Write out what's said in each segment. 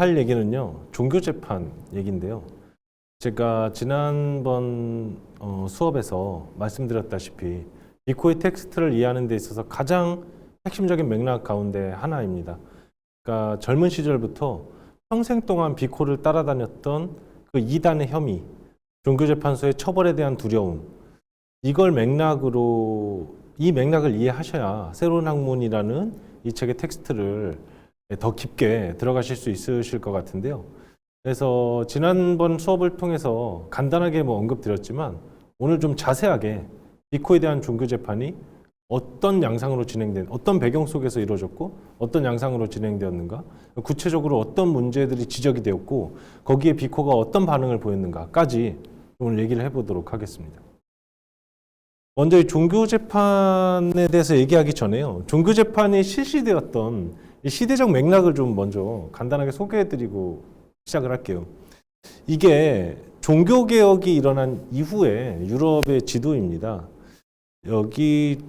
할 얘기는요, 종교재판 얘기인데요. 제가 지난번 수업에서 말씀드렸다시피 비코의 텍스트를 이해하는 데 있어서 가장 핵심적인 맥락 가운데 하나입니다. 그러니까 젊은 시절부터 평생 동안 비코를 따라다녔던 그 이단의 혐의, 종교재판소의 처벌에 대한 두려움, 이걸 맥락으로 이 맥락을 이해하셔야 새로운 학문이라는 이 책의 텍스트를 더 깊게 들어가실 수 있으실 것 같은데요. 그래서 지난번 수업을 통해서 간단하게 언급드렸지만 오늘 좀 자세하게 비코에 대한 종교재판이 어떤 양상으로 진행된, 어떤 배경 속에서 이루어졌고 어떤 양상으로 진행되었는가, 구체적으로 어떤 문제들이 지적이 되었고 거기에 비코가 어떤 반응을 보였는가까지 오늘 얘기를 해보도록 하겠습니다. 먼저 이 종교재판에 대해서 얘기하기 전에요. 종교재판이 실시되었던 이 시대적 맥락을 좀 먼저 간단하게 소개해드리고 시작을 할게요. 이게 종교개혁이 일어난 이후에 유럽의 지도입니다. 여기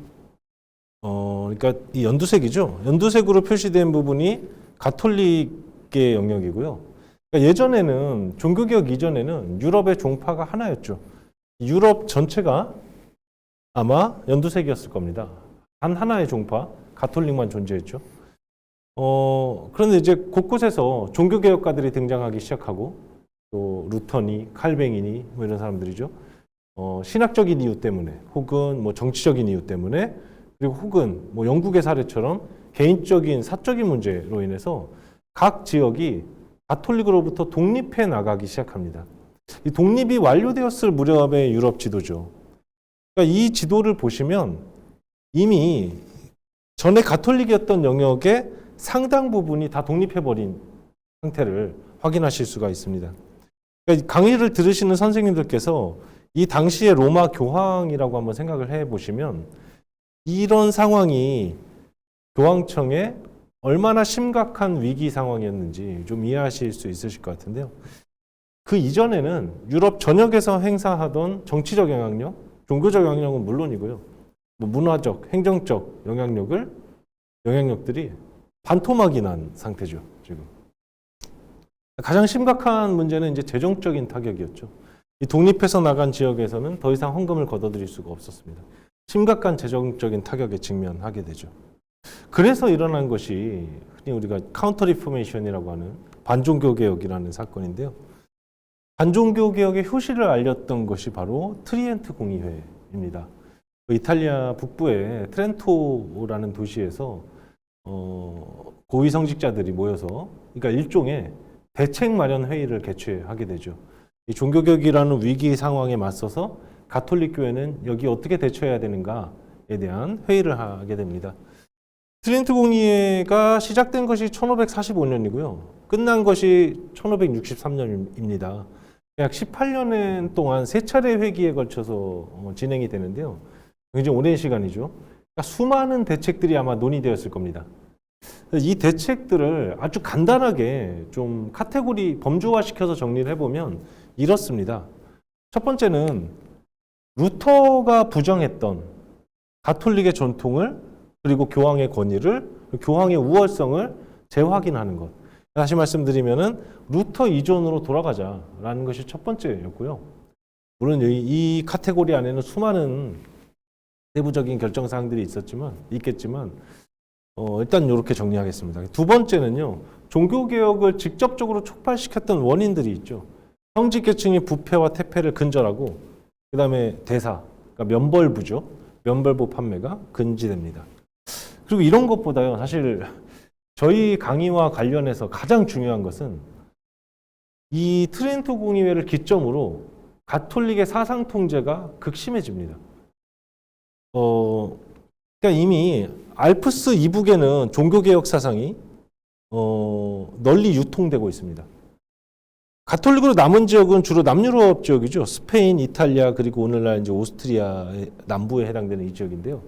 그러니까 이 연두색이죠. 연두색으로 표시된 부분이 가톨릭의 영역이고요. 그러니까 예전에는 종교개혁 이전에는 유럽의 종파가 하나였죠. 유럽 전체가 아마 연두색이었을 겁니다. 단 하나의 종파, 가톨릭만 존재했죠. 그런데 이제 곳곳에서 종교개혁가들이 등장하기 시작하고 또 루터니, 칼뱅이니 이런 사람들이죠. 신학적인 이유 때문에 혹은 정치적인 이유 때문에 그리고 혹은 영국의 사례처럼 개인적인 사적인 문제로 인해서 각 지역이 가톨릭으로부터 독립해 나가기 시작합니다. 이 독립이 완료되었을 무렵의 유럽 지도죠. 그러니까 이 지도를 보시면 이미 전에 가톨릭이었던 영역의 상당 부분이 다 독립해버린 상태를 확인하실 수가 있습니다. 그러니까 강의를 들으시는 선생님들께서 이 당시의 로마 교황이라고 한번 생각을 해보시면 이런 상황이 교황청에 얼마나 심각한 위기 상황이었는지 좀 이해하실 수 있으실 것 같은데요. 그 이전에는 유럽 전역에서 행사하던 정치적 영향력, 종교적 영향력은 물론이고요. 문화적, 행정적 영향력들이 반토막이 난 상태죠, 지금. 가장 심각한 문제는 이제 재정적인 타격이었죠. 이 독립해서 나간 지역에서는 더 이상 헌금을 걷어들일 수가 없었습니다. 심각한 재정적인 타격에 직면하게 되죠. 그래서 일어난 것이 흔히 우리가 카운터 리포메이션이라고 하는 반종교 개혁이라는 사건인데요. 반종교 개혁의 효시를 알렸던 것이 바로 트리엔트 공의회입니다. 이탈리아 북부의 트렌토라는 도시에서 고위 성직자들이 모여서 그러니까 일종의 대책 마련 회의를 개최하게 되죠. 이 종교개혁이라는 위기 상황에 맞서서 가톨릭 교회는 여기 어떻게 대처해야 되는가에 대한 회의를 하게 됩니다. 트렌트 공의회가 시작된 것이 1545년이고요. 끝난 것이 1563년입니다. 약 18년 동안 3차례 회기에 걸쳐서 진행이 되는데요. 굉장히 오랜 시간이죠. 그러니까 수많은 대책들이 아마 논의되었을 겁니다. 이 대책들을 아주 간단하게 좀 카테고리 범주화시켜서 정리를 해보면 이렇습니다. 첫 번째는 루터가 부정했던 가톨릭의 전통을 그리고 교황의 권위를, 교황의 우월성을 재확인하는 것. 다시 말씀드리면은 루터 이전으로 돌아가자라는 것이 첫 번째였고요. 물론 이 카테고리 안에는 수많은 세부적인 결정 사항들이 있겠지만 일단 이렇게 정리하겠습니다. 두 번째는요, 종교개혁을 직접적으로 촉발시켰던 원인들이 있죠. 형직계층의 부패와 퇴폐를 근절하고, 그 다음에 대사, 그러니까 면벌부죠. 면벌부 판매가 금지됩니다. 그리고 이런 것보다요, 사실 저희 강의와 관련해서 가장 중요한 것은 이 트렌토 공의회를 기점으로 가톨릭의 사상 통제가 극심해집니다. 그러니까 이미 알프스 이북에는 종교개혁 사상이 널리 유통되고 있습니다. 가톨릭으로 남은 지역은 주로 남유럽 지역이죠. 스페인, 이탈리아, 그리고 오늘날 이제 오스트리아의 남부에 해당되는 이 지역인데요.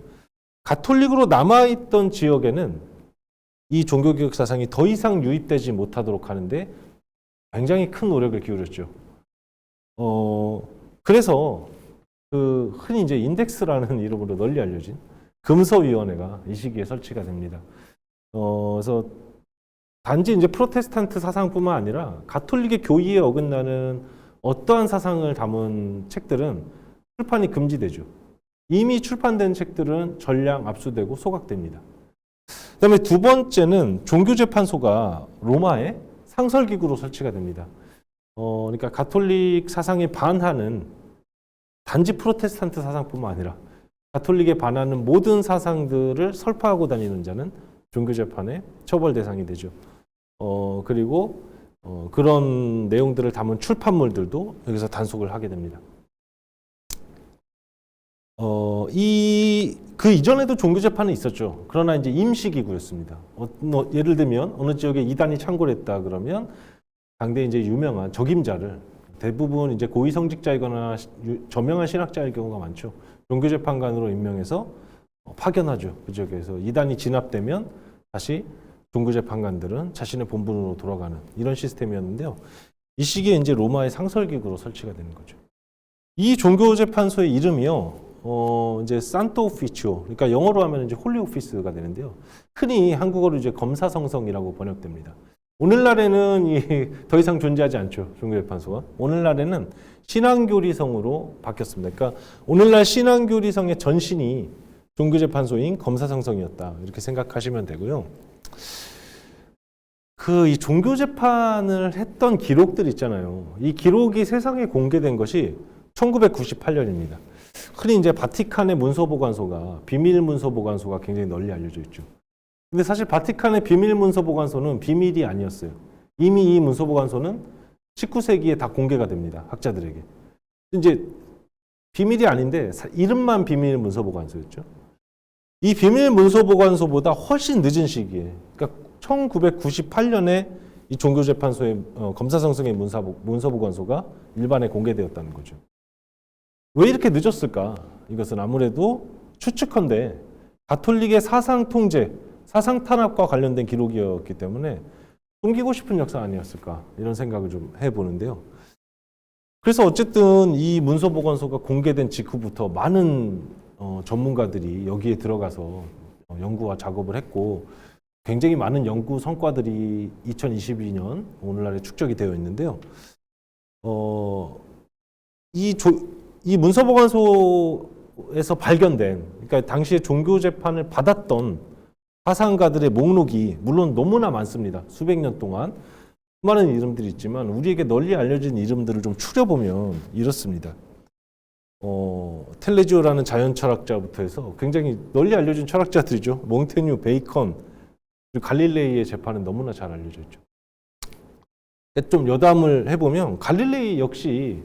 가톨릭으로 남아있던 지역에는 이 종교개혁 사상이 더 이상 유입되지 못하도록 하는데 굉장히 큰 노력을 기울였죠. 그래서 그 흔히 이제 인덱스라는 이름으로 널리 알려진 금서위원회가 이 시기에 설치가 됩니다. 그래서 단지 이제 프로테스탄트 사상뿐만 아니라 가톨릭의 교의에 어긋나는 어떠한 사상을 담은 책들은 출판이 금지되죠. 이미 출판된 책들은 전량 압수되고 소각됩니다. 그다음에 두 번째는 종교재판소가 로마에 상설기구로 설치가 됩니다. 그러니까 가톨릭 사상에 반하는 단지 프로테스탄트 사상뿐만 아니라 가톨릭에 반하는 모든 사상들을 설파하고 다니는 자는 종교재판의 처벌 대상이 되죠. 그리고 그런 내용들을 담은 출판물들도 여기서 단속을 하게 됩니다. 그 이전에도 종교재판은 있었죠. 그러나 이제 임시기구였습니다. 예를 들면 어느 지역에 이단이 창궐 했다 그러면 당대 이제 유명한 적임자를 대부분 이제 고위성직자이거나 저명한 신학자일 경우가 많죠. 종교재판관으로 임명해서 파견하죠. 그 지역에서 이단이 진압되면 다시 종교재판관들은 자신의 본분으로 돌아가는 이런 시스템이었는데요. 이 시기에 이제 로마의 상설기구로 설치가 되는 거죠. 이 종교재판소의 이름이요. 이제 산토 오피치오, 그러니까 영어로 하면 이제 홀리 오피스가 되는데요. 흔히 한국어로 이제 검사성성이라고 번역됩니다. 오늘날에는 더 이상 존재하지 않죠. 종교재판소가. 오늘날에는 신앙교리성으로 바뀌었습니다. 그러니까 오늘날 신앙교리성의 전신이 종교재판소인 검사성성이었다. 이렇게 생각하시면 되고요. 이 종교재판을 했던 기록들 있잖아요. 이 기록이 세상에 공개된 것이 1998년입니다. 흔히 이제 바티칸의 문서보관소가, 비밀문서보관소가 굉장히 널리 알려져 있죠. 근데 사실 바티칸의 비밀문서보관소는 비밀이 아니었어요. 이미 이 문서보관소는 19세기에 다 공개가 됩니다. 학자들에게. 이제 비밀이 아닌데 이름만 비밀문서보관소였죠. 이 비밀문서보관소보다 훨씬 늦은 시기에, 그러니까 1998년에 이 종교재판소의 검사성성의 문서보관소가 일반에 공개되었다는 거죠. 왜 이렇게 늦었을까? 이것은 아무래도 추측컨대 가톨릭의 사상 통제, 사상 탄압과 관련된 기록이었기 때문에 숨기고 싶은 역사 아니었을까? 이런 생각을 좀 해보는데요. 그래서 어쨌든 이 문서보관소가 공개된 직후부터 많은 전문가들이 여기에 들어가서 연구와 작업을 했고 굉장히 많은 연구 성과들이 2022년 오늘날에 축적이 되어 있는데요. 이 문서보관소에서 발견된, 그러니까 당시에 종교재판을 받았던 사상가들의 목록이 물론 너무나 많습니다. 수백 년 동안 수많은 이름들이 있지만 우리에게 널리 알려진 이름들을 좀 추려보면 이렇습니다. 텔레지오라는 자연철학자부터 해서 굉장히 널리 알려진 철학자들이죠. 몽테뉴, 베이컨, 그리고 갈릴레이의 재판은 너무나 잘 알려져 있죠. 좀 여담을 해보면 갈릴레이 역시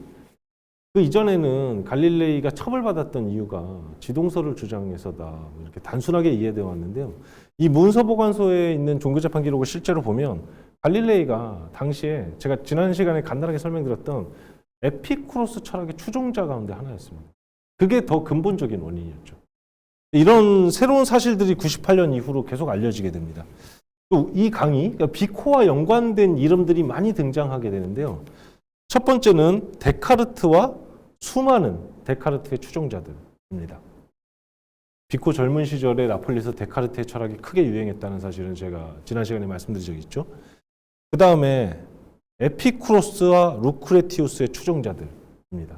그 이전에는 갈릴레이가 처벌받았던 이유가 지동설을 주장해서다 이렇게 단순하게 이해되어 왔는데요. 이 문서보관소에 있는 종교재판 기록을 실제로 보면 갈릴레이가 당시에 제가 지난 시간에 간단하게 설명드렸던 에피쿠로스 철학의 추종자 가운데 하나였습니다. 그게 더 근본적인 원인이었죠. 이런 새로운 사실들이 98년 이후로 계속 알려지게 됩니다. 또 이 강의, 그러니까 비코와 연관된 이름들이 많이 등장하게 되는데요. 첫 번째는 데카르트와 수많은 데카르트의 추종자들입니다. 비코 젊은 시절에 나폴리에서 데카르트의 철학이 크게 유행했다는 사실은 제가 지난 시간에 말씀드린 적이 있죠. 그 다음에 에피쿠로스와 루크레티우스의 추종자들입니다.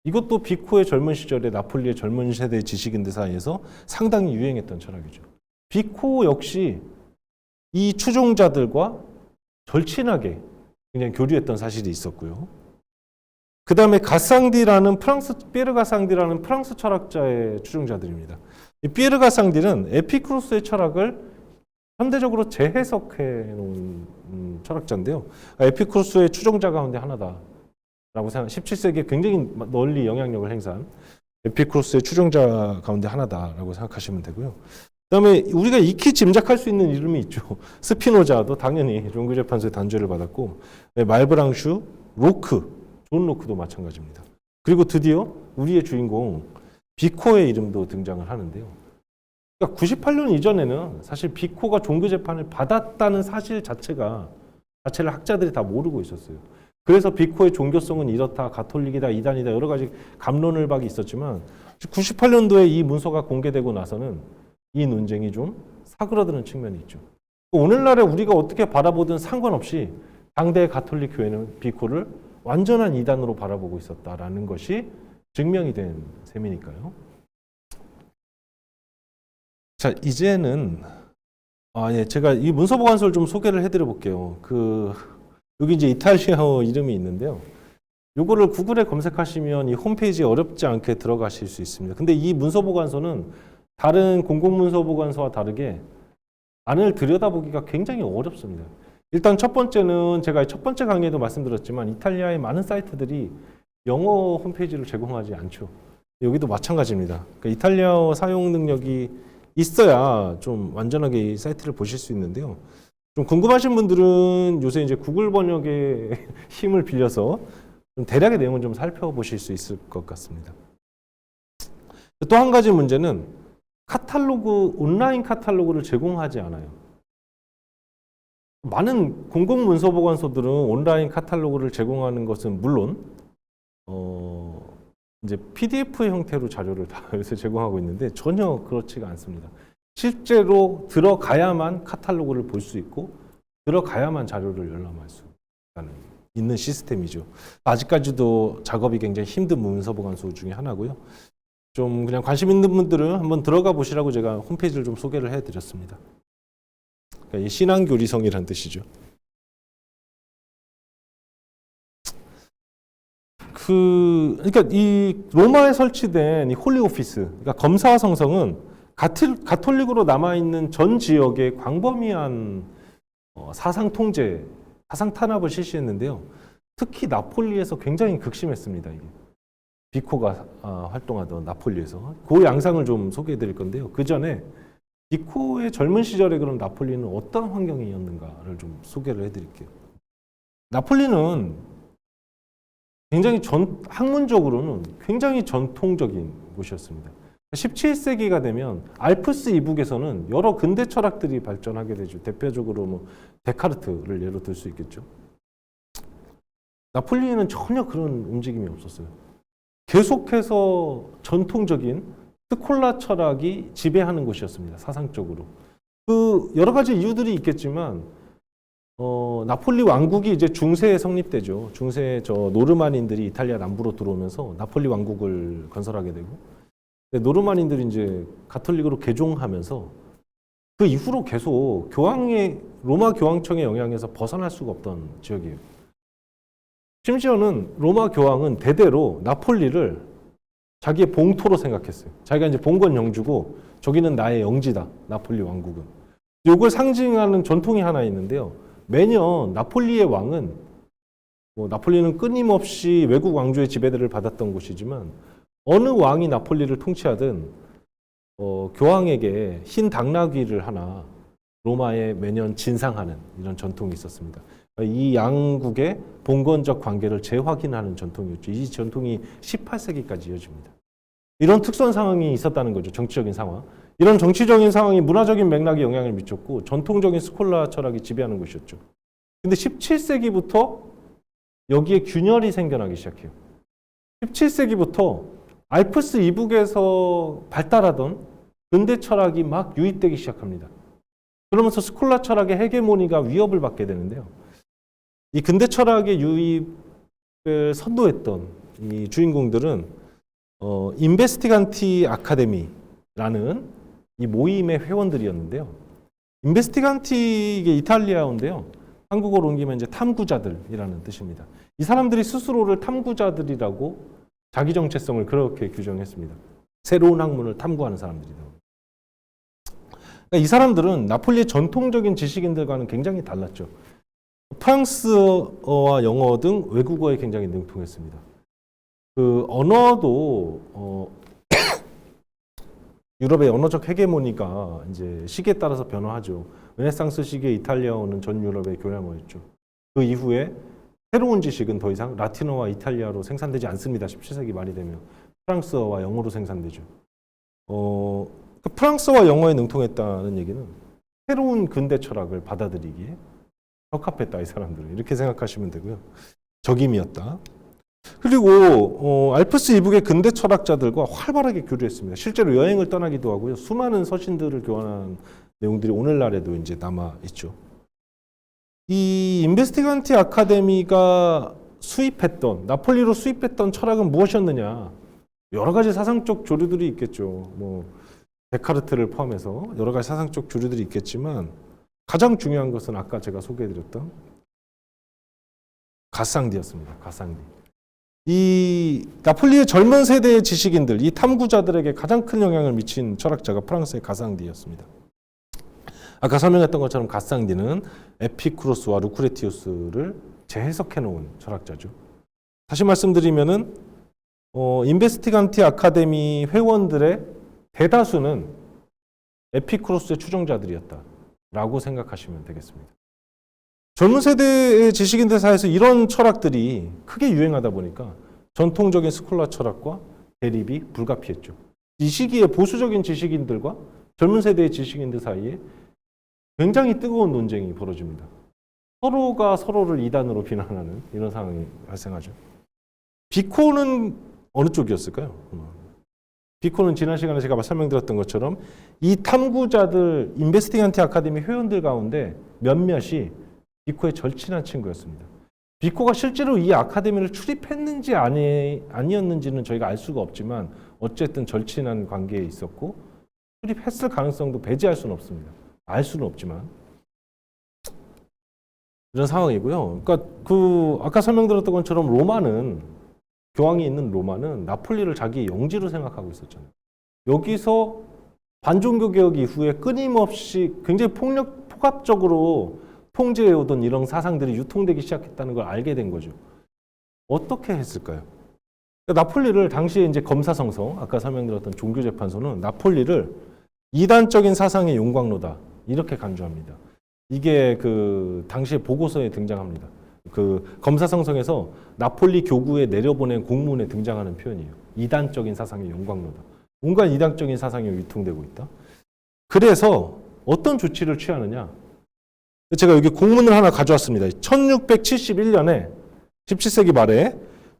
이것도 비코의 젊은 시절에 나폴리의 젊은 세대 지식인들 사이에서 상당히 유행했던 철학이죠. 비코 역시 이 추종자들과 절친하게 굉장히 교류했던 사실이 있었고요. 그 다음에 피에르 가상디라는 프랑스 철학자의 추종자들입니다. 이 피에르 가상디는 에피쿠로스의 철학을 현대적으로 재해석해 놓은 철학자인데요. 에피쿠로스의 추종자 가운데 하나다라고 생각. 17세기에 굉장히 널리 영향력을 행사한 에피쿠로스의 추종자 가운데 하나다라고 생각하시면 되고요. 그다음에 우리가 익히 짐작할 수 있는 이름이 있죠. 스피노자도 당연히 종교재판소의 단죄를 받았고, 말브랑슈, 존 로크도 마찬가지입니다. 그리고 드디어 우리의 주인공 비코의 이름도 등장을 하는데요. 그러니까 98년 이전에는 사실 비코가 종교재판을 받았다는 사실 자체를 학자들이 다 모르고 있었어요. 그래서 비코의 종교성은 이렇다, 가톨릭이다, 이단이다 여러 가지 갑론을박이 있었지만 98년도에 이 문서가 공개되고 나서는 이 논쟁이 좀 사그러드는 측면이 있죠. 오늘날에 우리가 어떻게 바라보든 상관없이 당대 가톨릭 교회는 비코를 완전한 이단으로 바라보고 있었다라는 것이 증명이 된 셈이니까요. 자, 이제는 제가 이 문서보관서를 좀 소개를 해드려 볼게요. 여기 이제 이탈리아어 이름이 있는데요. 요거를 구글에 검색하시면 이 홈페이지에 어렵지 않게 들어가실 수 있습니다. 근데 이 문서보관서는 다른 공공문서보관서와 다르게 안을 들여다보기가 굉장히 어렵습니다. 일단 첫 번째는 제가 첫 번째 강의에도 말씀드렸지만 이탈리아의 많은 사이트들이 영어 홈페이지를 제공하지 않죠. 여기도 마찬가지입니다. 그러니까 이탈리아어 사용 능력이 있어야 좀 완전하게 이 사이트를 보실 수 있는데요. 좀 궁금하신 분들은 요새 이제 구글 번역의 힘을 빌려서 좀 대략의 내용을 좀 살펴보실 수 있을 것 같습니다. 또 한 가지 문제는 온라인 카탈로그를 제공하지 않아요. 많은 공공문서보관소들은 온라인 카탈로그를 제공하는 것은 물론 이제 PDF 형태로 자료를 다 요새 제공하고 있는데 전혀 그렇지가 않습니다. 실제로 들어가야만 카탈로그를 볼 수 있고 들어가야만 자료를 열람할 수 있는 시스템이죠. 아직까지도 작업이 굉장히 힘든 문서보관소 중에 하나고요. 좀 그냥 관심 있는 분들은 한번 들어가 보시라고 제가 홈페이지를 좀 소개를 해드렸습니다. 그러니까 이 신앙교리성이라는 뜻이죠. 그러니까 이 로마에 설치된 이 홀리 오피스, 그러니까 검사 성성은 가톨릭으로 남아 있는 전 지역에 광범위한 사상 통제, 사상 탄압을 실시했는데요. 특히 나폴리에서 굉장히 극심했습니다. 이게. 비코가 활동하던 나폴리에서 그 양상을 좀 소개해드릴 건데요. 그 전에 비코의 젊은 시절에 그럼 나폴리는 어떤 환경이었는가를 좀 소개를 해드릴게요. 나폴리는 굉장히 학문적으로는 굉장히 전통적인 곳이었습니다. 17세기가 되면 알프스 이북에서는 여러 근대 철학들이 발전하게 되죠. 대표적으로 뭐 데카르트를 예로 들 수 있겠죠. 나폴리에는 전혀 그런 움직임이 없었어요. 계속해서 전통적인 스콜라 철학이 지배하는 곳이었습니다. 사상적으로. 여러 가지 이유들이 있겠지만 나폴리 왕국이 이제 중세에 성립되죠. 중세에 노르만인들이 이탈리아 남부로 들어오면서 나폴리 왕국을 건설하게 되고, 노르만인들이 이제 가톨릭으로 개종하면서 그 이후로 계속 로마 교황청의 영향에서 벗어날 수가 없던 지역이에요. 심지어는 로마 교황은 대대로 나폴리를 자기의 봉토로 생각했어요. 자기가 이제 봉건 영주고 저기는 나의 영지다. 나폴리 왕국은. 이걸 상징하는 전통이 하나 있는데요. 매년 나폴리의 왕은 나폴리는 끊임없이 외국 왕조의 지배들을 받았던 곳이지만 어느 왕이 나폴리를 통치하든 교황에게 흰 당나귀를 하나 로마에 매년 진상하는 이런 전통이 있었습니다. 이 양국의 봉건적 관계를 재확인하는 전통이었죠. 이 전통이 18세기까지 이어집니다. 이런 특수한 상황이 있었다는 거죠. 정치적인 상황. 이런 정치적인 상황이 문화적인 맥락에 영향을 미쳤고 전통적인 스콜라 철학이 지배하는 것이었죠. 근데 17세기부터 여기에 균열이 생겨나기 시작해요. 17세기부터 알프스 이북에서 발달하던 근대 철학이 막 유입되기 시작합니다. 그러면서 스콜라 철학의 헤게모니가 위협을 받게 되는데요. 이 근대 철학의 유입을 선도했던 이 주인공들은 인베스티간티 아카데미라는 이 모임의 회원들이었는데요. 인베스티간티 이게 이탈리아어인데요. 한국어로 옮기면 이제 탐구자들이라는 뜻입니다. 이 사람들이 스스로를 탐구자들이라고 자기 정체성을 그렇게 규정했습니다. 새로운 학문을 탐구하는 사람들이다. 그러니까 이 사람들은 나폴리의 전통적인 지식인들과는 굉장히 달랐죠. 프랑스어와 영어 등 외국어에 굉장히 능통했습니다. 언어도 유럽의 언어적 헤게모니가 이제 시기에 따라서 변화하죠. 르네상스 시기의 이탈리아어는 전 유럽의 교량어였죠. 그 이후에 새로운 지식은 더 이상 라틴어와 이탈리아로 생산되지 않습니다. 17세기 말이 되면 프랑스어와 영어로 생산되죠. 프랑스어와 영어에 능통했다는 얘기는 새로운 근대 철학을 받아들이기에 적합했다, 이 사람들은. 이렇게 생각하시면 되고요. 적임이었다. 그리고 알프스 이북의 근대 철학자들과 활발하게 교류했습니다. 실제로 여행을 떠나기도 하고요. 수많은 서신들을 교환한 내용들이 오늘날에도 이제 남아 있죠. 이 인베스티간티 아카데미가 수입했던 나폴리로 수입했던 철학은 무엇이었느냐? 여러 가지 사상적 조류들이 있겠죠. 뭐 데카르트를 포함해서 여러 가지 사상적 조류들이 있겠지만 가장 중요한 것은 아까 제가 소개해드렸던 가상디였습니다. 가상디. 이 나폴리의 젊은 세대의 지식인들, 이 탐구자들에게 가장 큰 영향을 미친 철학자가 프랑스의 가상디였습니다. 아까 설명했던 것처럼 가상디는 에피쿠로스와 루크레티우스를 재해석해 놓은 철학자죠. 다시 말씀드리면은 인베스티간티 아카데미 회원들의 대다수는 에피쿠로스의 추종자들이었다라고 생각하시면 되겠습니다. 젊은 세대의 지식인들 사이에서 이런 철학들이 크게 유행하다 보니까 전통적인 스콜라 철학과 대립이 불가피했죠. 이 시기에 보수적인 지식인들과 젊은 세대의 지식인들 사이에 굉장히 뜨거운 논쟁이 벌어집니다. 서로가 서로를 이단으로 비난하는 이런 상황이 발생하죠. 비코는 어느 쪽이었을까요? 비코는 지난 시간에 제가 설명드렸던 것처럼 이 탐구자들, 인베스티간티 아카데미 회원들 가운데 몇몇이 비코의 절친한 친구였습니다. 비코가 실제로 이 아카데미를 출입했는지 아니었는지는 저희가 알 수가 없지만 어쨌든 절친한 관계에 있었고 출입했을 가능성도 배제할 수는 없습니다. 알 수는 없지만 이런 상황이고요. 그러니까 아까 설명드렸던 것처럼 로마는 교황이 있는 로마는 나폴리를 자기 영지로 생각하고 있었잖아요. 여기서 반종교 개혁 이후에 끊임없이 굉장히 폭압적으로 통제해오던 이런 사상들이 유통되기 시작했다는 걸 알게 된 거죠. 어떻게 했을까요? 나폴리를 당시에 이제 검사성성, 아까 설명드렸던 종교재판소는 나폴리를 이단적인 사상의 용광로다 이렇게 간주합니다. 이게 그 당시에 보고서에 등장합니다. 그 검사성성에서 나폴리 교구에 내려보낸 공문에 등장하는 표현이에요. 이단적인 사상의 용광로다. 온갖 이단적인 사상이 유통되고 있다. 그래서 어떤 조치를 취하느냐? 제가 여기 공문을 하나 가져왔습니다. 1671년에 17세기 말에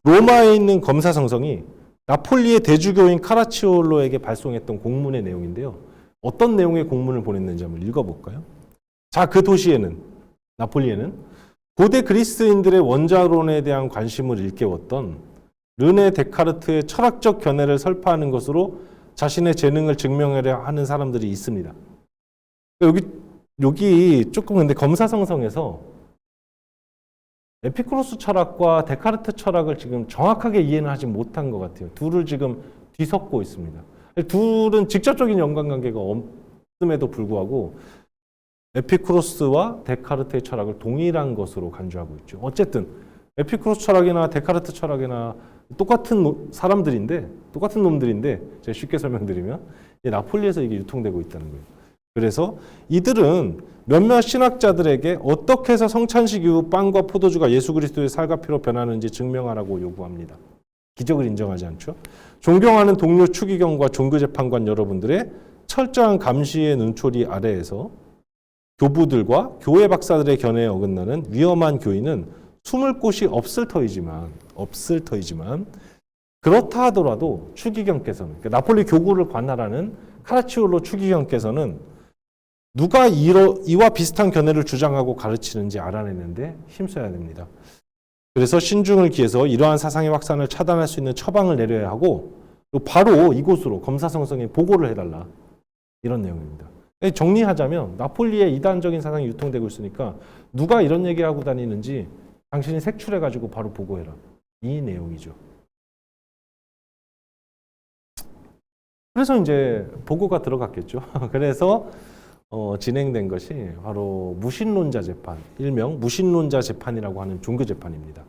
로마에 있는 검사성성이 나폴리의 대주교인 카라치올로에게 발송했던 공문의 내용인데요. 어떤 내용의 공문을 보냈는지 한번 읽어볼까요? 자, 그 도시에는, 나폴리에는 고대 그리스인들의 원자론에 대한 관심을 일깨웠던 르네 데카르트의 철학적 견해를 설파하는 것으로 자신의 재능을 증명하려 하는 사람들이 있습니다. 여기 조금 근데 검사성성에서 에피쿠로스 철학과 데카르트 철학을 지금 정확하게 이해는 하지 못한 것 같아요. 둘을 지금 뒤섞고 있습니다. 둘은 직접적인 연관관계가 없음에도 불구하고 에피쿠로스와 데카르트의 철학을 동일한 것으로 간주하고 있죠. 어쨌든 에피쿠로스 철학이나 데카르트 철학이나 똑같은 사람들인데, 똑같은 놈들인데 제가 쉽게 설명드리면 나폴리에서 이게 유통되고 있다는 거예요. 그래서 이들은 몇몇 신학자들에게 어떻게 해서 성찬식 이후 빵과 포도주가 예수 그리스도의 살과 피로 변하는지 증명하라고 요구합니다. 기적을 인정하지 않죠. 존경하는 동료 추기경과 종교재판관 여러분들의 철저한 감시의 눈초리 아래에서 교부들과 교회 박사들의 견해에 어긋나는 위험한 교인은 숨을 곳이 없을 터이지만 그렇다 하더라도 추기경께서는, 그러니까 나폴리 교구를 관할하는 카라치올로 추기경께서는 누가 이와 비슷한 견해를 주장하고 가르치는지 알아내는데 힘써야 됩니다. 그래서 신중을 기해서 이러한 사상의 확산을 차단할 수 있는 처방을 내려야 하고 바로 이곳으로 검사성성에 보고를 해달라. 이런 내용입니다. 정리하자면 나폴리의 이단적인 사상이 유통되고 있으니까 누가 이런 얘기하고 다니는지 당신이 색출해가지고 바로 보고해라. 이 내용이죠. 그래서 이제 보고가 들어갔겠죠. 그래서 진행된 것이 바로 무신론자 재판, 일명 무신론자 재판이라고 하는 종교 재판입니다.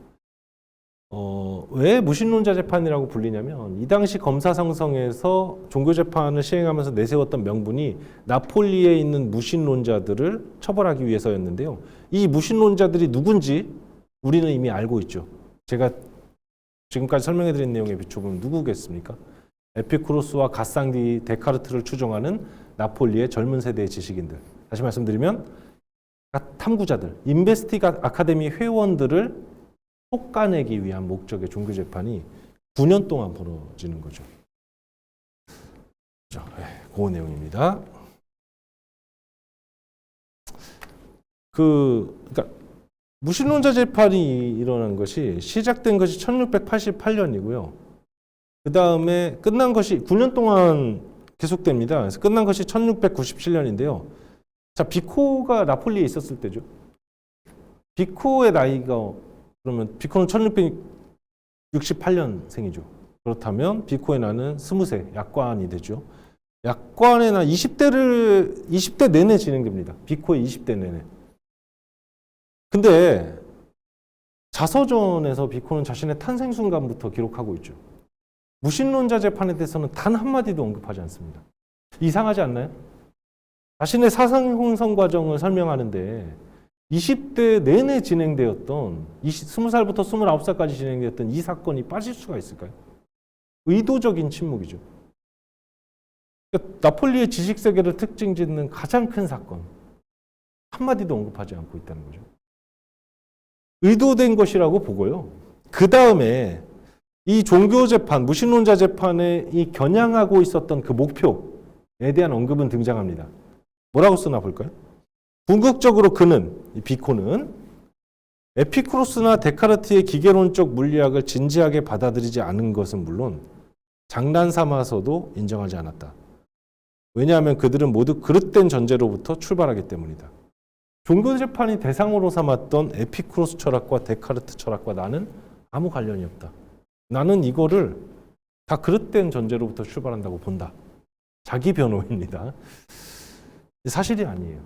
왜 무신론자 재판이라고 불리냐면 이 당시 검사성성에서 종교 재판을 시행하면서 내세웠던 명분이 나폴리에 있는 무신론자들을 처벌하기 위해서였는데요. 이 무신론자들이 누군지 우리는 이미 알고 있죠. 제가 지금까지 설명해드린 내용에 비춰보면 누구겠습니까? 에피쿠로스와 가상디 데카르트를 추종하는 나폴리의 젊은 세대의 지식인들. 다시 말씀드리면 탐구자들, 인베스티가 아카데미 회원들을 솎아내기 위한 목적의 종교 재판이 9년 동안 벌어지는 거죠. 그 내용입니다. 그러니까 무신론자 재판이 일어난 것이 시작된 것이 1688년이고요. 그 다음에 끝난 것이 9년 동안 계속됩니다. 그래서 끝난 것이 1697년인데요. 자, 비코가 나폴리에 있었을 때죠. 비코의 나이가 그러면 비코는 1668년생이죠. 그렇다면 비코의 나이는 20세, 약관이 되죠. 약관의 나이 20대 내내 진행됩니다. 비코의 20대 내내. 근데 자서전에서 비코는 자신의 탄생 순간부터 기록하고 있죠. 무신론자 재판에 대해서는 단 한마디도 언급하지 않습니다. 이상하지 않나요? 자신의 사상 형성 과정을 설명하는데 20대 내내 진행되었던 20살부터 29살까지 진행되었던 이 사건이 빠질 수가 있을까요? 의도적인 침묵이죠. 그러니까 나폴리의 지식세계를 특징 짓는 가장 큰 사건 한마디도 언급하지 않고 있다는 거죠. 의도된 것이라고 보고요. 그 다음에 이 종교재판, 무신론자 재판에 이 겨냥하고 있었던 그 목표에 대한 언급은 등장합니다. 뭐라고 쓰나 볼까요? 궁극적으로 그는, 이 비코는 에피쿠로스나 데카르트의 기계론적 물리학을 진지하게 받아들이지 않은 것은 물론 장난 삼아서도 인정하지 않았다. 왜냐하면 그들은 모두 그릇된 전제로부터 출발하기 때문이다. 종교재판이 대상으로 삼았던 에피쿠로스 철학과 데카르트 철학과 나는 아무 관련이 없다. 나는 이거를 다 그릇된 전제로부터 출발한다고 본다. 자기 변호입니다. 사실이 아니에요.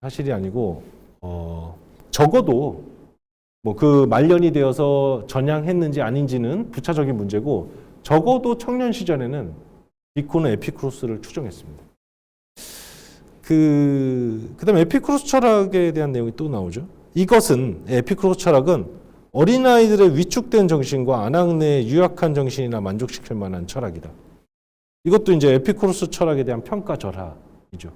사실이 아니고 적어도 뭐 그 말년이 되어서 전향했는지 아닌지는 부차적인 문제고 적어도 청년 시절에는 비코는 에피쿠로스를 추종했습니다. 그다음에 에피쿠로스 철학에 대한 내용이 또 나오죠. 이것은 에피쿠로스 철학은 어린아이들의 위축된 정신과 아낙네의 유약한 정신이나 만족시킬 만한 철학이다. 이것도 이제 에피쿠로스 철학에 대한 평가절하이죠.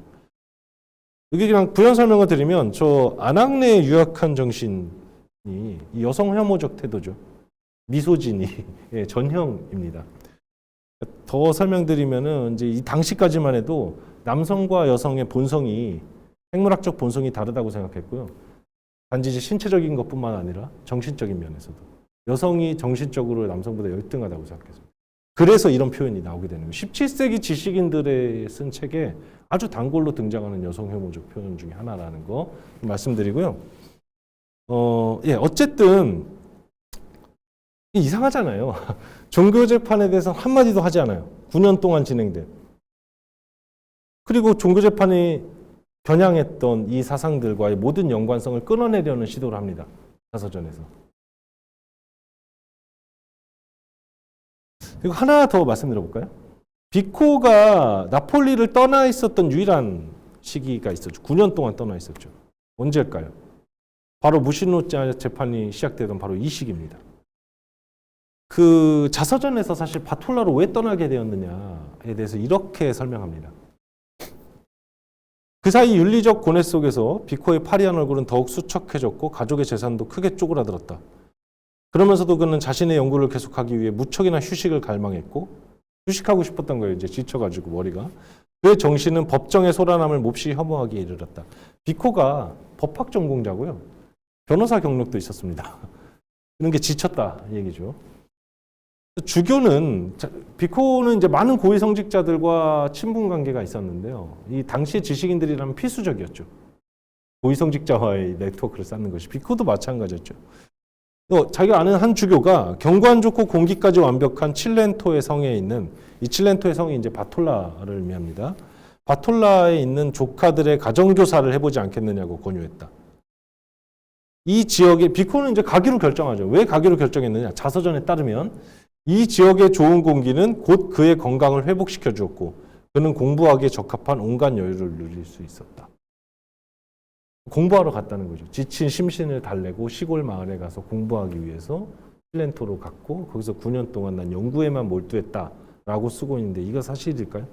여기 그냥 부연 설명을 드리면 저 아낙네의 유약한 정신이 이 여성 혐오적 태도죠. 미소진이의 전형입니다. 더 설명드리면은 이제 이 당시까지만 해도 남성과 여성의 본성이 생물학적 본성이 다르다고 생각했고요. 단지 이제 신체적인 것뿐만 아니라 정신적인 면에서도 여성이 정신적으로 남성보다 열등하다고 생각했습니다. 그래서 이런 표현이 나오게 되는 거예요. 17세기 지식인들의 쓴 책에 아주 단골로 등장하는 여성 혐오적 표현 중에 하나라는 거 말씀드리고요. 어쨌든 이상하잖아요. 종교재판에 대해서 한마디도 하지 않아요. 9년 동안 진행된. 그리고 종교재판이 겨냥했던 이 사상들과의 모든 연관성을 끊어내려는 시도를 합니다. 자서전에서. 그리고 하나 더 말씀드려볼까요? 비코가 나폴리를 떠나 있었던 유일한 시기가 있었죠. 9년 동안 떠나 있었죠. 언제일까요? 바로 무신론자 재판이 시작되던 바로 이 시기입니다. 그 자서전에서 사실 바톨라로 왜 떠나게 되었느냐에 대해서 이렇게 설명합니다. 그 사이 윤리적 고뇌 속에서 비코의 파리한 얼굴은 더욱 수척해졌고 가족의 재산도 크게 쪼그라들었다. 그러면서도 그는 자신의 연구를 계속하기 위해 무척이나 휴식을 갈망했고 휴식하고 싶었던 거예요. 이제 지쳐가지고 머리가. 그의 정신은 법정의 소란함을 몹시 혐오하기에 이르렀다. 비코가 법학 전공자고요. 변호사 경력도 있었습니다. 이런 게 지쳤다 이 얘기죠. 주교는 비코는 이제 많은 고위 성직자들과 친분 관계가 있었는데요. 이 당시의 지식인들이라면 필수적이었죠. 고위 성직자와의 네트워크를 쌓는 것이 비코도 마찬가지였죠. 자기가 아는 한 주교가 경관 좋고 공기까지 완벽한 칠렌토의 성에 있는 이 칠렌토의 성이 이제 바톨라를 의미합니다. 바톨라에 있는 조카들의 가정교사를 해보지 않겠느냐고 권유했다. 이 지역에 비코는 이제 가기로 결정하죠. 왜 가기로 결정했느냐? 자서전에 따르면 이 지역의 좋은 공기는 곧 그의 건강을 회복시켜 주었고 그는 공부하기에 적합한 온갖 여유를 누릴 수 있었다. 공부하러 갔다는 거죠. 지친 심신을 달래고 시골 마을에 가서 공부하기 위해서 칠렌토로 갔고 거기서 9년 동안 난 연구에만 몰두했다라고 쓰고 있는데 이거 사실일까요?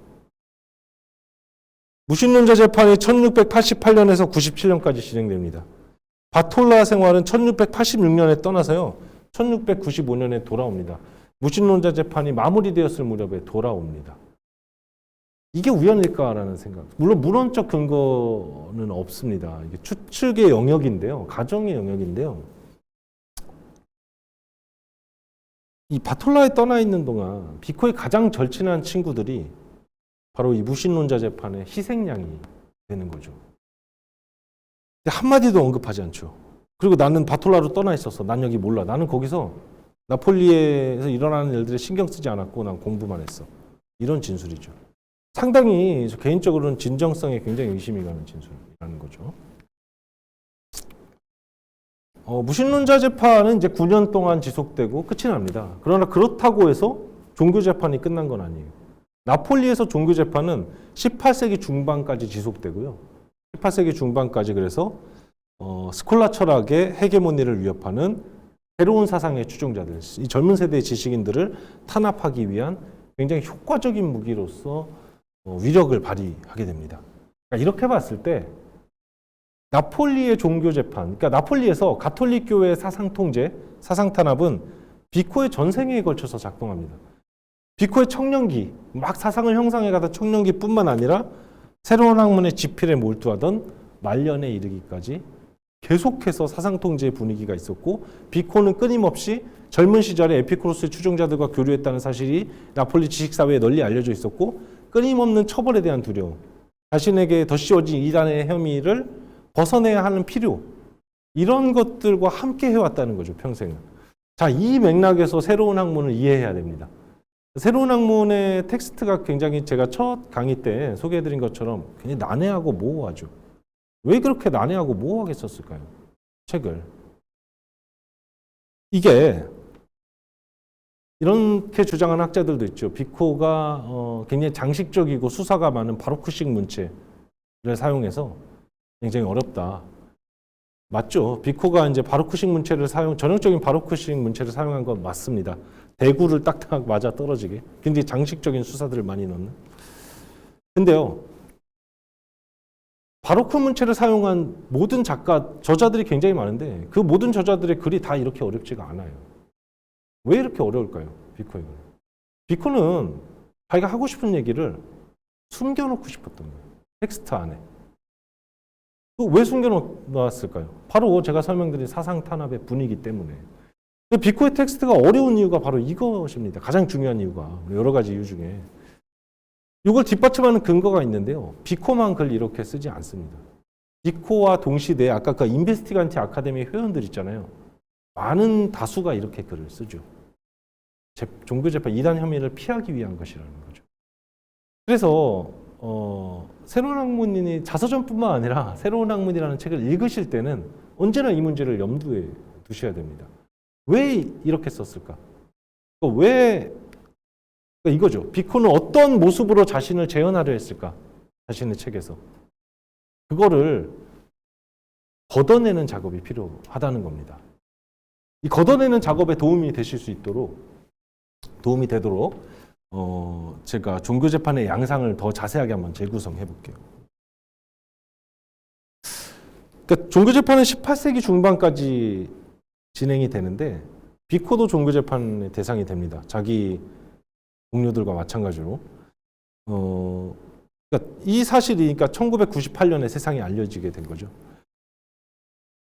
무신론자 재판이 1688년에서 97년까지 진행됩니다. 바톨라 생활은 1686년에 떠나서요. 1695년에 돌아옵니다. 무신론자 재판이 마무리되었을 무렵에 돌아옵니다. 이게 우연일까라는 생각. 물론 문헌적 근거는 없습니다. 이게 추측의 영역인데요. 가정의 영역인데요. 이 바톨라에 떠나 있는 동안 비코의 가장 절친한 친구들이 바로 이 무신론자 재판의 희생양이 되는 거죠. 한마디도 언급하지 않죠. 그리고 나는 바톨라로 떠나 있었어. 난 여기 몰라. 나는 거기서 나폴리에서 일어나는 일들에 신경 쓰지 않았고 난 공부만 했어. 이런 진술이죠. 상당히 개인적으로는 진정성에 굉장히 의심이 가는 진술이라는 거죠. 무신론자 재판은 이제 9년 동안 지속되고 끝이 납니다. 그러나 그렇다고 해서 종교 재판이 끝난 건 아니에요. 나폴리에서 종교 재판은 18세기 중반까지 지속되고요. 18세기 중반까지 그래서 스콜라 철학의 헤게모니를 위협하는 새로운 사상의 추종자들, 이 젊은 세대의 지식인들을 탄압하기 위한 굉장히 효과적인 무기로서 위력을 발휘하게 됩니다. 그러니까 이렇게 봤을 때 나폴리의 종교 재판, 그러니까 나폴리에서 가톨릭 교회의 사상 통제, 사상 탄압은 비코의 전생에 걸쳐서 작동합니다. 비코의 청년기, 막 사상을 형성해가던 청년기뿐만 아니라 새로운 학문의 지필에 몰두하던 말년에 이르기까지 계속해서 사상 통제의 분위기가 있었고, 비코는 끊임없이 젊은 시절에 에피쿠로스의 추종자들과 교류했다는 사실이 나폴리 지식사회에 널리 알려져 있었고, 끊임없는 처벌에 대한 두려움, 자신에게 덧씌워진 이단의 혐의를 벗어내야 하는 필요, 이런 것들과 함께 해왔다는 거죠, 평생을. 자, 이 맥락에서 새로운 학문을 이해해야 됩니다. 새로운 학문의 텍스트가 굉장히 제가 첫 강의 때 소개해드린 것처럼 굉장히 난해하고 모호하죠. 왜 그렇게 난해하고 모호하게 썼을까요? 책을. 이게 이렇게 주장하는 학자들도 있죠. 비코가 굉장히 장식적이고 수사가 많은 바로크식 문체를 사용해서 굉장히 어렵다. 맞죠? 비코가 이제 바로크식 문체를 전형적인 바로크식 문체를 사용한 건 맞습니다. 대구를 딱딱 맞아 떨어지게. 굉장히 장식적인 수사들을 많이 넣는. 근데요, 바로크 문체를 사용한 모든 저자들이 굉장히 많은데 그 모든 저자들의 글이 다 이렇게 어렵지가 않아요. 왜 이렇게 어려울까요? 비코에게. 비코는 자기가 하고 싶은 얘기를 숨겨놓고 싶었던 거예요. 텍스트 안에. 왜 숨겨놓았을까요? 바로 제가 설명드린 사상 탄압의 분위기 때문에. 비코의 텍스트가 어려운 이유가 바로 이것입니다. 가장 중요한 이유가. 여러 가지 이유 중에. 이걸 뒷받침하는 근거가 있는데요. 비코만 글 이렇게 쓰지 않습니다. 비코와 동시대에 아까 그 인베스티간티 아카데미 회원들 있잖아요. 많은 다수가 이렇게 글을 쓰죠. 종교재판 이단 혐의를 피하기 위한 것이라는 거죠. 그래서 새로운 학문이 자서전뿐만 아니라 새로운 학문이라는 책을 읽으실 때는 언제나 이 문제를 염두에 두셔야 됩니다. 왜 이렇게 썼을까? 그러니까 이거죠. 비코는 어떤 모습으로 자신을 재현하려 했을까? 자신의 책에서. 그거를 걷어내는 작업이 필요하다는 겁니다. 이 걷어내는 작업에 도움이 되도록 제가 종교재판의 양상을 더 자세하게 한번 재구성해 볼게요. 그러니까 종교재판은 18세기 중반까지 진행이 되는데 비코도 종교재판의 대상이 됩니다. 자기 동료들과 마찬가지로. 그러니까 이 사실이 1998년에 세상에 알려지게 된 거죠.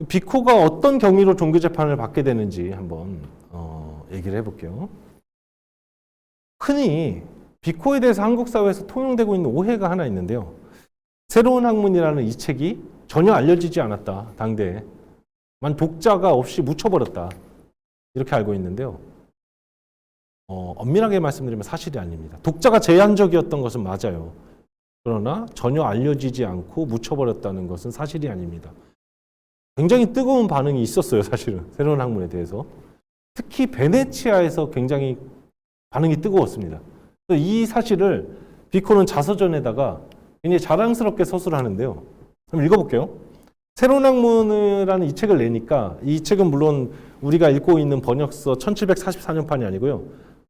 비코가 어떤 경위로 종교재판을 받게 되는지 한번 얘기를 해볼게요. 흔히 비코에 대해서 한국 사회에서 통용되고 있는 오해가 하나 있는데요. 새로운 학문이라는 이 책이 전혀 알려지지 않았다. 당대에. 독자가 없이 묻혀버렸다. 이렇게 알고 있는데요. 엄밀하게 말씀드리면 사실이 아닙니다. 독자가 제한적이었던 것은 맞아요. 그러나 전혀 알려지지 않고 묻혀버렸다는 것은 사실이 아닙니다. 굉장히 뜨거운 반응이 있었어요. 사실은 새로운 학문에 대해서. 특히 베네치아에서 굉장히 반응이 뜨거웠습니다. 이 사실을 비코는 자서전에다가 굉장히 자랑스럽게 서술을 하는데요. 한번 읽어볼게요. 새로운 학문이라는 이 책을 내니까 이 책은 물론 우리가 읽고 있는 번역서 1744년판이 아니고요.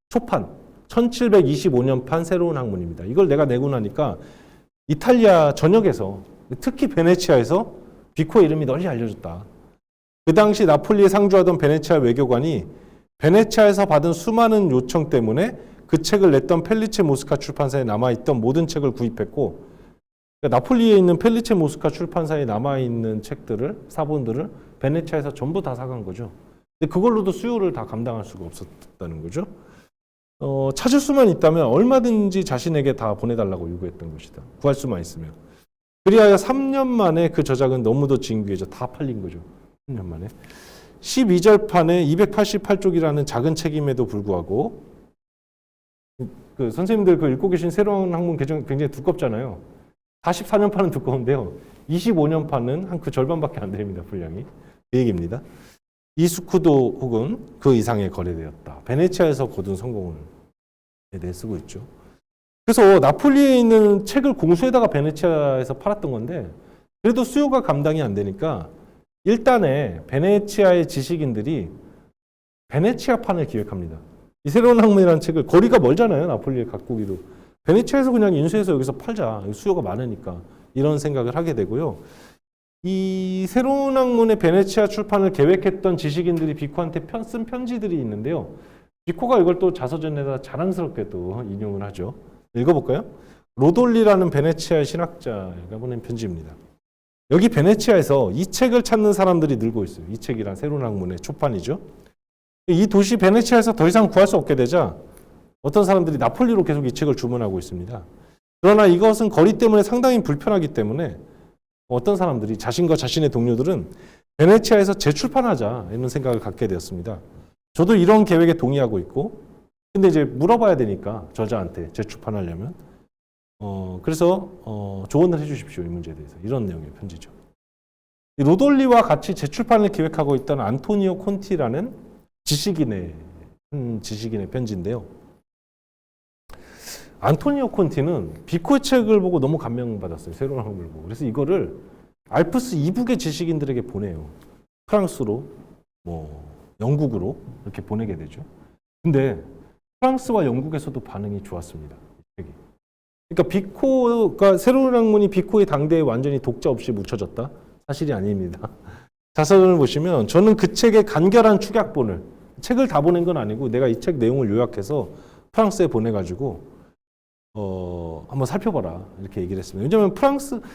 초판 1725년판 새로운 학문입니다. 이걸 내가 내고 나니까 이탈리아 전역에서 특히 베네치아에서 비코의 이름이 널리 알려졌다. 그 당시 나폴리에 상주하던 베네치아 외교관이 베네치아에서 받은 수많은 요청 때문에 그 책을 냈던 펠리체 모스카 출판사에 남아있던 모든 책을 구입했고, 그러니까 나폴리에 있는 펠리체 모스카 출판사에 남아있는 책들을, 사본들을 베네치아에서 전부 다 사간 거죠. 근데 그걸로도 수요를 다 감당할 수가 없었다는 거죠. 찾을 수만 있다면 얼마든지 자신에게 다 보내달라고 요구했던 것이다. 구할 수만 있으면. 그리하여 3년 만에 그 저작은 너무도 진귀해져 다 팔린 거죠. 3년 만에. 12절판에 288쪽이라는 작은 책임에도 불구하고, 그 선생님들 그 읽고 계신 새로운 학문 굉장히 두껍잖아요. 44년판은 두꺼운데요. 25년판은 한 그 절반밖에 안 됩니다. 분량이. 그 얘기입니다. 이스쿠도 혹은 그 이상의 거래되었다. 베네치아에서 거둔 성공을 내쓰고 있죠. 그래서 나폴리에 있는 책을 공수해다가 베네치아에서 팔았던 건데, 그래도 수요가 감당이 안 되니까 일단에 베네치아의 지식인들이 베네치아판을 기획합니다. 이 새로운 학문이라는 책을, 거리가 멀잖아요. 나폴리에 갖고 오기도. 베네치아에서 그냥 인수해서 여기서 팔자. 수요가 많으니까. 이런 생각을 하게 되고요. 이 새로운 학문의 베네치아 출판을 계획했던 지식인들이 비코한테 쓴 편지들이 있는데요. 비코가 이걸 또 자서전에다 자랑스럽게 또 인용을 하죠. 읽어볼까요? 로돌리라는 베네치아의 신학자가 보낸 편지입니다. 여기 베네치아에서 이 책을 찾는 사람들이 늘고 있어요. 이 책이란 새로운 학문의 초판이죠. 이 도시 베네치아에서 더 이상 구할 수 없게 되자 어떤 사람들이 나폴리로 계속 이 책을 주문하고 있습니다. 그러나 이것은 거리 때문에 상당히 불편하기 때문에 어떤 사람들이, 자신과 자신의 동료들은 베네치아에서 재출판하자 이런 생각을 갖게 되었습니다. 저도 이런 계획에 동의하고 있고, 근데 이제 물어봐야 되니까 저자한테 재출판하려면 그래서 조언을 해주십시오. 이 문제에 대해서. 이런 내용의 편지죠. 로돌리와 같이 재출판을 기획하고 있던 안토니오 콘티라는 지식인의 편지인데요. 안토니오 콘티는 비코의 책을 보고 너무 감명받았어요. 새로운 학문을 보고. 그래서 이거를 알프스 이북의 지식인들에게 보내요. 프랑스로, 영국으로 이렇게 보내게 되죠. 근데 프랑스와 영국에서도 반응이 좋았습니다. 그러니까 비코가, 새로운 학문이 비코의 당대에 완전히 독자 없이 묻혀졌다? 사실이 아닙니다. 자서전을 보시면 저는 그 책의 간결한 축약본을, 책을 다 보낸 건 아니고 내가 이 책 내용을 요약해서 프랑스에 보내가지고 한번 살펴봐라 이렇게 얘기를 했습니다. 왜냐하면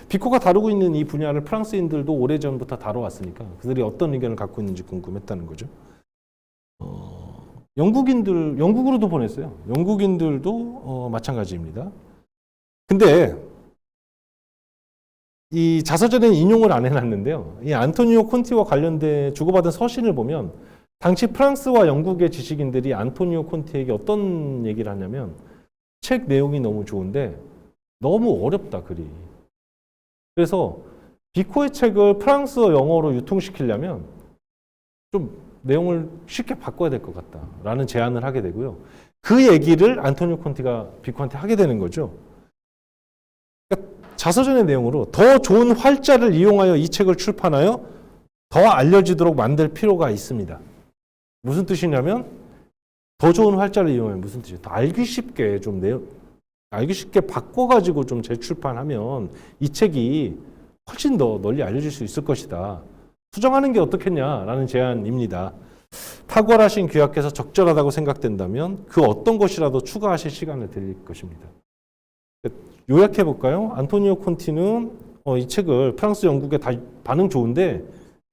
비코가 다루고 있는 이 분야를 프랑스인들도 오래전부터 다뤄왔으니까 그들이 어떤 의견을 갖고 있는지 궁금했다는 거죠. 영국으로도 보냈어요. 영국인들도 마찬가지입니다. 근데 이 자서전에 인용을 안 해놨는데요. 이 안토니오 콘티와 관련된 주고받은 서신을 보면 당시 프랑스와 영국의 지식인들이 안토니오 콘티에게 어떤 얘기를 하냐면, 책 내용이 너무 좋은데 너무 어렵다, 글이. 그래서 비코의 책을 프랑스어 영어로 유통시키려면 좀 내용을 쉽게 바꿔야 될 것 같다라는 제안을 하게 되고요. 그 얘기를 안토니오 콘티가 비코한테 하게 되는 거죠. 그러니까 자서전의 내용으로 더 좋은 활자를 이용하여 이 책을 출판하여 더 알려지도록 만들 필요가 있습니다. 무슨 뜻이냐면, 더 좋은 활자를 이용하면 무슨 뜻이에요? 더 알기 쉽게 알기 쉽게 바꿔가지고 좀 재출판하면 이 책이 훨씬 더 널리 알려질 수 있을 것이다. 수정하는 게 어떻겠냐라는 제안입니다. 탁월하신 귀하께서 적절하다고 생각된다면 그 어떤 것이라도 추가하실 시간을 드릴 것입니다. 요약해 볼까요? 안토니오 콘티는 이 책을 프랑스, 영국에 다 반응 좋은데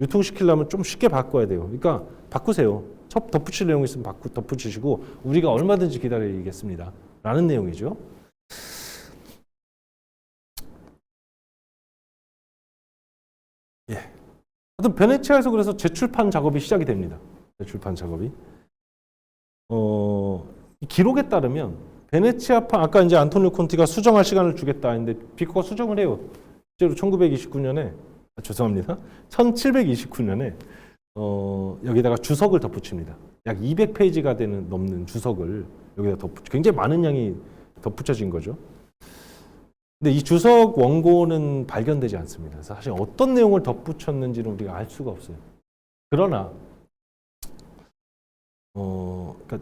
유통시키려면 좀 쉽게 바꿔야 돼요. 그러니까 바꾸세요. 덧붙일 내용이 있으면 덧붙이시고 우리가 얼마든지 기다리겠습니다. 라는 내용이죠. 예. 하여튼 베네치아에서 그래서 재출판 작업이 시작이 됩니다. 재출판 작업이. 기록에 따르면 베네치아판, 아까 이제 안토니오 콘티가 수정할 시간을 주겠다 했는데 비코가 수정을 해요. 실제로 1929년에, 죄송합니다. 1729년에 여기다가 주석을 덧붙입니다. 약 200페이지가 넘는 주석을 여기다 굉장히 많은 양이 덧붙여진 거죠. 근데 이 주석 원고는 발견되지 않습니다. 사실 어떤 내용을 덧붙였는지는 우리가 알 수가 없어요. 그러나 그러니까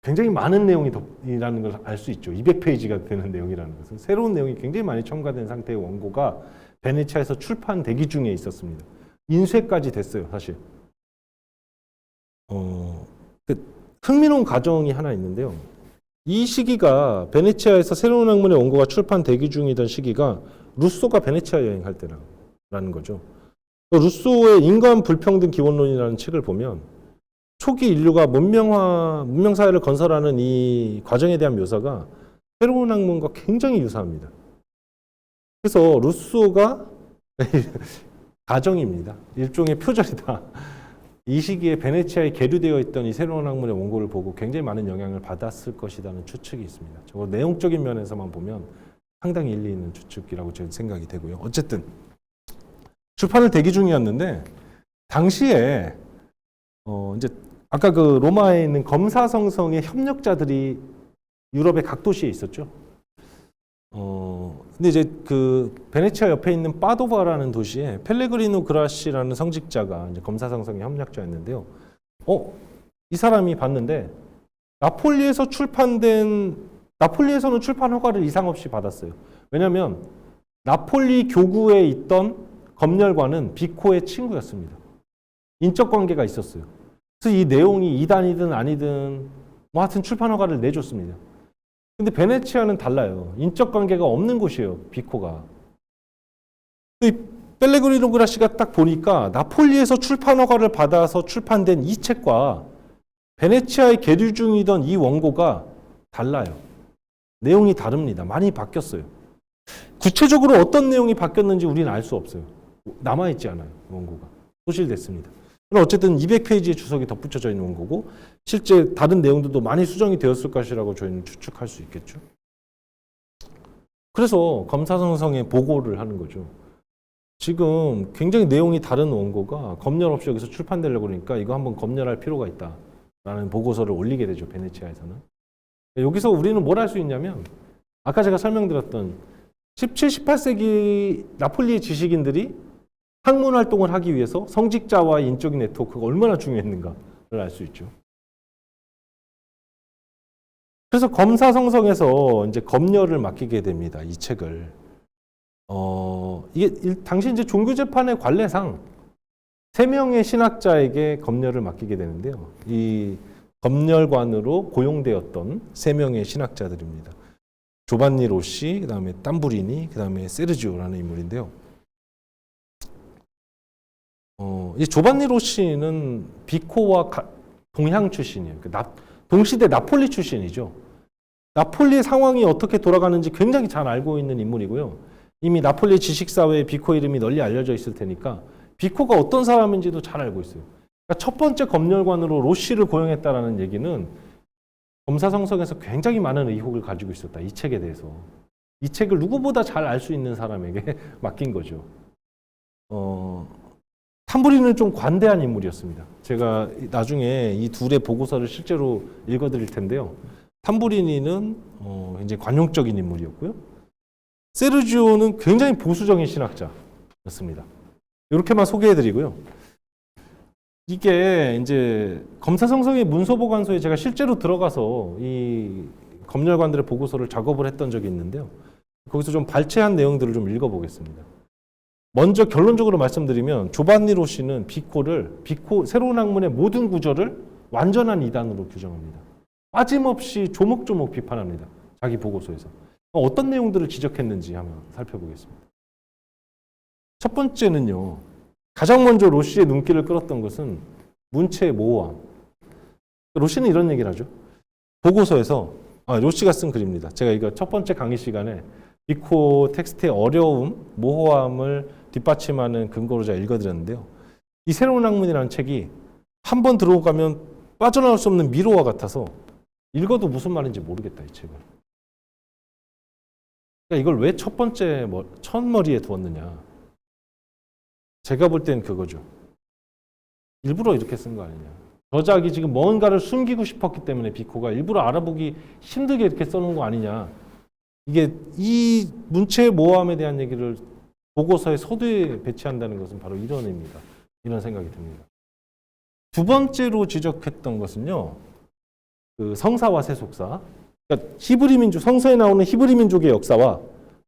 굉장히 많은 내용이라는 걸 알 수 있죠. 200페이지가 되는 내용이라는 것은. 새로운 내용이 굉장히 많이 첨가된 상태의 원고가 베네치아에서 출판 대기 중에 있었습니다. 인쇄까지 됐어요, 사실. 흥미로운 과정이 하나 있는데요. 이 시기가 베네치아에서 새로운 학문의 원고가 출판 대기 중이던 시기가 루소가 베네치아 여행할 때라는 거죠. 루소의 인간 불평등 기원론이라는 책을 보면 초기 인류가 문명 사회를 건설하는 이 과정에 대한 묘사가 새로운 학문과 굉장히 유사합니다. 그래서 루소가 가정입니다. 일종의 표절이다. 이 시기에 베네치아에 계류되어 있던 이 새로운 학문의 원고를 보고 굉장히 많은 영향을 받았을 것이라는 추측이 있습니다. 저거 내용적인 면에서만 보면 상당히 일리 있는 추측이라고 저는 생각이 되고요. 어쨌든 출판을 대기 중이었는데 당시에 이제 아까 그 로마에 있는 검사성성의 협력자들이 유럽의 각 도시에 있었죠. 근데 이제 그 베네치아 옆에 있는 파도바라는 도시에 펠레그리노 그라시라는 성직자가 이제 검사성성의 협력자였는데요. 이 사람이 봤는데 나폴리에서는 출판 허가를 이상 없이 받았어요. 왜냐하면 나폴리 교구에 있던 검열관은 비코의 친구였습니다. 인적 관계가 있었어요. 그래서 이 내용이 이단이든 아니든 뭐 하여튼 출판 허가를 내줬습니다. 근데 베네치아는 달라요. 인적 관계가 없는 곳이에요. 비코가. 이 펠레그리노 그라시가 딱 보니까 나폴리에서 출판 허가를 받아서 출판된 이 책과 베네치아에 계류 중이던 이 원고가 달라요. 내용이 다릅니다. 많이 바뀌었어요. 구체적으로 어떤 내용이 바뀌었는지 우리는 알 수 없어요. 남아있지 않아요. 원고가. 소실됐습니다. 그럼 어쨌든 200페이지의 주석이 덧붙여져 있는 원고고 실제 다른 내용들도 많이 수정이 되었을 것이라고 저희는 추측할 수 있겠죠. 그래서 검사성성에 보고를 하는 거죠. 지금 굉장히 내용이 다른 원고가 검열 없이 여기서 출판되려고 그러니까 이거 한번 검열할 필요가 있다라는 보고서를 올리게 되죠. 베네치아에서는. 여기서 우리는 뭘 할 수 있냐면 아까 제가 설명드렸던 17, 18세기 나폴리의 지식인들이 학문 활동을 하기 위해서 성직자와의 인적인 네트워크가 얼마나 중요했는가를 알 수 있죠. 그래서 검사성성에서 이제 검열을 맡기게 됩니다. 이 책을. 이게 당시 이제 종교재판의 관례상 3명의 신학자에게 검열을 맡기게 되는데요. 이 검열관으로 고용되었던 3명의 신학자들입니다. 조반니 로시, 그다음에 땀부리니, 그다음에 세르지오라는 인물인데요. 이 조반니 로시는 비코와 동향 출신이에요. 동시대 나폴리 출신이죠. 나폴리 상황이 어떻게 돌아가는지 굉장히 잘 알고 있는 인물이고요. 이미 나폴리 지식사회에 비코 이름이 널리 알려져 있을 테니까 비코가 어떤 사람인지도 잘 알고 있어요. 그러니까 첫 번째 검열관으로 로시를 고용했다라는 얘기는 검사성성에서 굉장히 많은 의혹을 가지고 있었다. 이 책에 대해서. 이 책을 누구보다 잘 알 수 있는 사람에게 맡긴 거죠. 탐부리는 좀 관대한 인물이었습니다. 제가 나중에 이 둘의 보고서를 실제로 읽어드릴 텐데요. 탐부리니는 굉장히 관용적인 인물이었고요. 세르지오는 굉장히 보수적인 신학자였습니다. 이렇게만 소개해드리고요. 이게 이제 검사성성의 문서보관소에 제가 실제로 들어가서 이 검열관들의 보고서를 작업을 했던 적이 있는데요. 거기서 좀 발췌한 내용들을 좀 읽어보겠습니다. 먼저 결론적으로 말씀드리면 조반니 로시는 비코 새로운 학문의 모든 구절을 완전한 이단으로 규정합니다. 빠짐없이 조목조목 비판합니다. 자기 보고서에서. 어떤 내용들을 지적했는지 한번 살펴보겠습니다. 첫 번째는요. 가장 먼저 로시의 눈길을 끌었던 것은 문체의 모호함. 로시는 이런 얘기를 하죠. 보고서에서 로시가 쓴 글입니다. 제가 이거 첫 번째 강의 시간에 비코 텍스트의 어려움, 모호함을 뒷받침하는 근거로 제가 읽어드렸는데요. 이 새로운 학문이라는 책이 한 번 들어가면 빠져나올 수 없는 미로와 같아서 읽어도 무슨 말인지 모르겠다, 이 책을. 그러니까 이걸 왜 첫 번째 첫머리에 두었느냐. 제가 볼 땐 그거죠. 일부러 이렇게 쓴 거 아니냐. 저작이 지금 뭔가를 숨기고 싶었기 때문에 비코가 일부러 알아보기 힘들게 이렇게 써놓은 거 아니냐. 이게 이 문체의 모호함에 대한 얘기를 보고서의 서두에 배치한다는 것은 바로 이런 의미입니다. 이런 생각이 듭니다. 두 번째로 지적했던 것은요. 그 성사와 세속사. 그러니까 히브리 민족, 성서에 나오는 히브리 민족의 역사와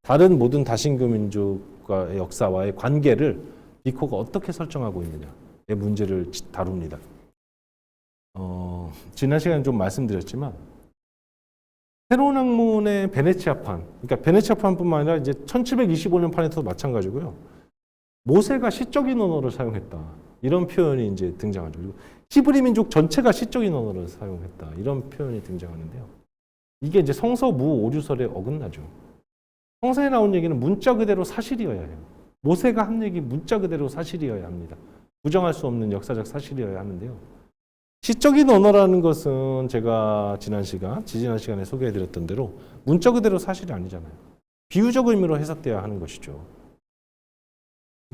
다른 모든 다신교 민족과의 역사와의 관계를 비코가 어떻게 설정하고 있느냐의 문제를 다룹니다. 지난 시간에 좀 말씀드렸지만 새로운 학문의 베네치아판, 그러니까 베네치아판뿐만 아니라 이제 1725년 판에서도 마찬가지고요. 모세가 시적인 언어를 사용했다. 이런 표현이 이제 등장하죠. 그리고 히브리 민족 전체가 시적인 언어를 사용했다. 이런 표현이 등장하는데요. 이게 이제 성서 무 오류설에 어긋나죠. 성서에 나온 얘기는 문자 그대로 사실이어야 해요. 모세가 한 얘기 문자 그대로 사실이어야 합니다. 부정할 수 없는 역사적 사실이어야 하는데요. 시적인 언어라는 것은 제가 지지난 시간에 소개해드렸던 대로 문자 그대로 사실이 아니잖아요. 비유적 의미로 해석돼야 하는 것이죠.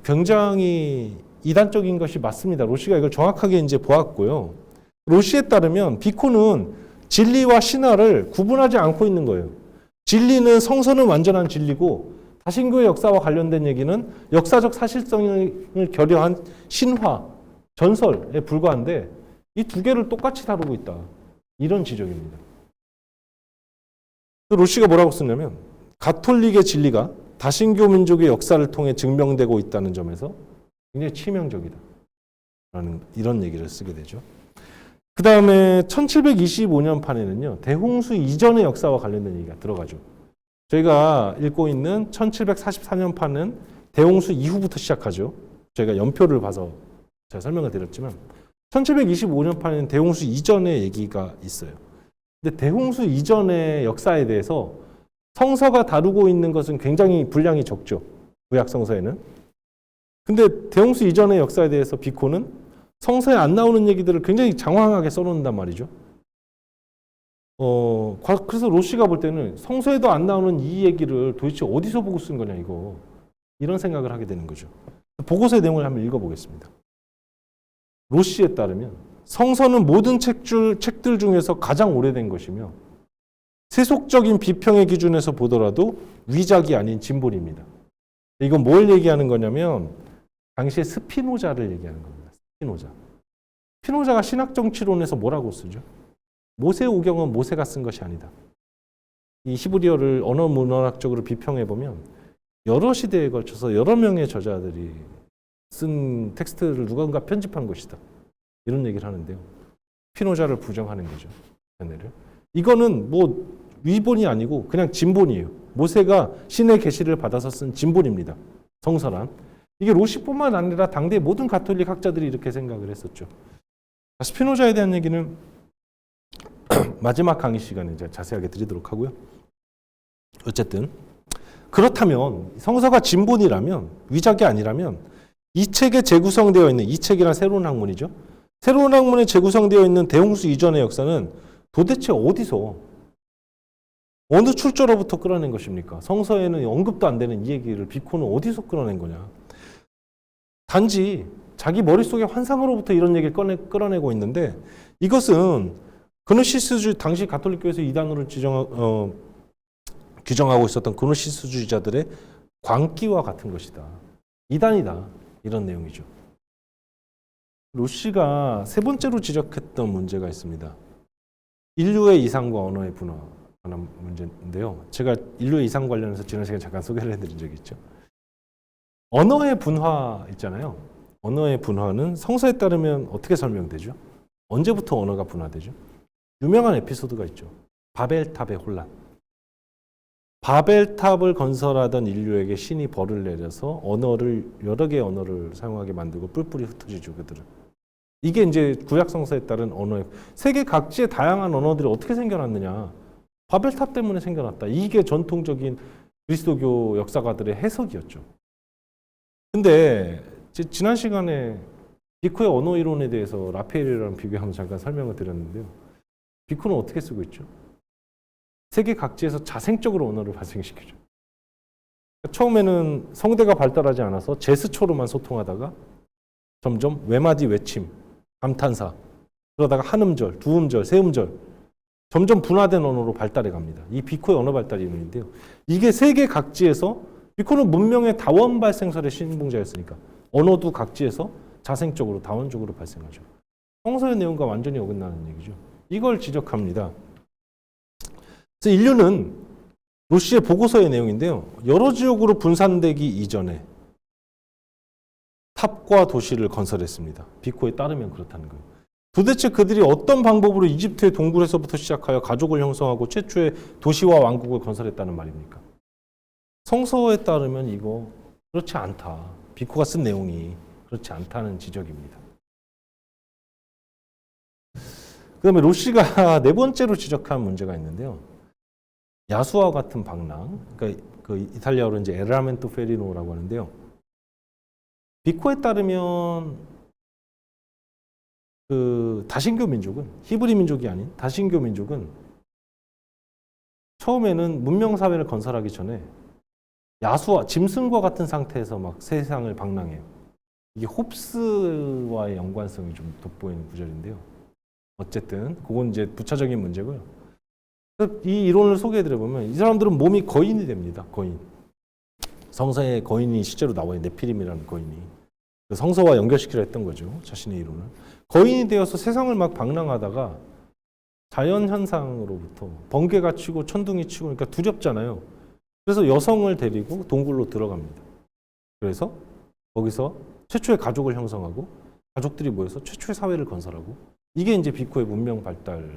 굉장히 이단적인 것이 맞습니다. 로시가 이걸 정확하게 이제 보았고요. 로시에 따르면 비코는 진리와 신화를 구분하지 않고 있는 거예요. 진리는 성서는 완전한 진리고 다신교의 역사와 관련된 얘기는 역사적 사실성을 결여한 신화, 전설에 불과한데 이 두 개를 똑같이 다루고 있다. 이런 지적입니다. 로시가 뭐라고 쓰냐면 가톨릭의 진리가 다신교 민족의 역사를 통해 증명되고 있다는 점에서 굉장히 치명적이다. 라는 이런 얘기를 쓰게 되죠. 그 다음에 1725년 판에는요. 대홍수 이전의 역사와 관련된 얘기가 들어가죠. 저희가 읽고 있는 1744년 판은 대홍수 이후부터 시작하죠. 저희가 연표를 봐서 제가 설명을 드렸지만 1725년 판에는 대홍수 이전의 얘기가 있어요. 근데 대홍수 이전의 역사에 대해서 성서가 다루고 있는 것은 굉장히 분량이 적죠. 구약 성서에는. 근데 대홍수 이전의 역사에 대해서 비코는 성서에 안 나오는 얘기들을 굉장히 장황하게 써놓는단 말이죠. 그래서 로시가 볼 때는 성서에도 안 나오는 이 얘기를 도대체 어디서 보고 쓴 거냐 이거. 이런 생각을 하게 되는 거죠. 보고서의 내용을 한번 읽어보겠습니다. 로시에 따르면 성서는 모든 책들 중에서 가장 오래된 것이며 세속적인 비평의 기준에서 보더라도 위작이 아닌 진본입니다. 이건 뭘 얘기하는 거냐면 당시에 스피노자를 얘기하는 겁니다. 스피노자가 신학 정치론에서 뭐라고 쓰죠? 모세오경은 모세가 쓴 것이 아니다. 이 히브리어를 언어 문헌학적으로 비평해 보면 여러 시대에 걸쳐서 여러 명의 저자들이 쓴 텍스트를 누군가 편집한 것이다. 이런 얘기를 하는데요. 스피노자를 부정하는 거죠. 이거는 뭐 위본이 아니고 그냥 진본이에요. 모세가 신의 계시를 받아서 쓴 진본입니다. 성서란. 이게 로시뿐만 아니라 당대 모든 가톨릭 학자들이 이렇게 생각을 했었죠. 스피노자에 대한 얘기는 마지막 강의 시간에 제가 자세하게 드리도록 하고요. 어쨌든 그렇다면 성서가 진본이라면 위작이 아니라면 이 책에 재구성되어 있는 이 책이란 새로운 학문이죠. 새로운 학문에 재구성되어 있는 대홍수 이전의 역사는 도대체 어디서 어느 출처로부터 끌어낸 것입니까? 성서에는 언급도 안 되는 이 얘기를 비코는 어디서 끌어낸 거냐? 단지 자기 머릿속의 환상으로부터 이런 얘기를 끌어내고 있는데 이것은 그노시스주의 당시 가톨릭교에서 이단으로 규정하고 있었던 그노시스주의자들의 광기와 같은 것이다. 이단이다. 이런 내용이죠. 로시가 세 번째로 지적했던 문제가 있습니다. 인류의 이상과 언어의 분화라는 문제인데요. 제가 인류의 이상 관련해서 지난 시간에 잠깐 소개를 해드린 적이 있죠. 언어의 분화 있잖아요. 언어의 분화는 성서에 따르면 어떻게 설명되죠? 언제부터 언어가 분화되죠? 유명한 에피소드가 있죠. 바벨탑의 혼란. 바벨탑을 건설하던 인류에게 신이 벌을 내려서 여러 개의 언어를 사용하게 만들고 뿔뿔이 흩어지죠, 그들은. 이게 이제 구약 성서에 따른 언어예요. 세계 각지의 다양한 언어들이 어떻게 생겨났느냐? 바벨탑 때문에 생겨났다. 이게 전통적인 그리스도교 역사가들의 해석이었죠. 근데 지난 시간에 비코의 언어 이론에 대해서 라페일이랑 비교하면서 잠깐 설명을 드렸는데요. 비코는 어떻게 쓰고 있죠? 세계 각지에서 자생적으로 언어를 발생시키죠. 처음에는 성대가 발달하지 않아서 제스처로만 소통하다가 점점 외마디 외침, 감탄사, 그러다가 한음절, 두음절, 세음절 점점 분화된 언어로 발달해 갑니다. 이 비코의 언어 발달 이론인데요. 이게 세계 각지에서 비코는 문명의 다원 발생설의 신봉자였으니까 언어도 각지에서 자생적으로 다원적으로 발생하죠. 성서의 내용과 완전히 어긋나는 얘기죠. 이걸 지적합니다. 그래서 인류는 로시의 보고서의 내용인데요. 여러 지역으로 분산되기 이전에 탑과 도시를 건설했습니다. 비코에 따르면 그렇다는 거예요. 도대체 그들이 어떤 방법으로 이집트의 동굴에서부터 시작하여 가족을 형성하고 최초의 도시와 왕국을 건설했다는 말입니까? 성서에 따르면 이거 그렇지 않다. 비코가 쓴 내용이 그렇지 않다는 지적입니다. 그 다음에 로시가 네 번째로 지적한 문제가 있는데요. 야수와 같은 방랑, 그러니까 그 이탈리아어로 이제 에라멘토 페리노라고 하는데요. 비코에 따르면 그 다신교 민족은, 히브리 민족이 아닌 다신교 민족은 처음에는 문명 사회를 건설하기 전에 야수와 짐승과 같은 상태에서 막 세상을 방랑해요. 이게 홉스와의 연관성이 좀 돋보이는 구절인데요. 어쨌든 그건 이제 부차적인 문제고요. 이 이론을 소개해드려 보면 이 사람들은 몸이 거인이 됩니다. 거인. 성서에 거인이 실제로 나와요. 네피림이라는 거인이. 성서와 연결시키려 했던 거죠. 자신의 이론을. 거인이 되어서 세상을 막 방랑하다가 자연 현상으로부터 번개가 치고 천둥이 치고 그러니까 두렵잖아요. 그래서 여성을 데리고 동굴로 들어갑니다. 그래서 거기서 최초의 가족을 형성하고 가족들이 모여서 최초의 사회를 건설하고 이게 이제 비코의 문명 발달에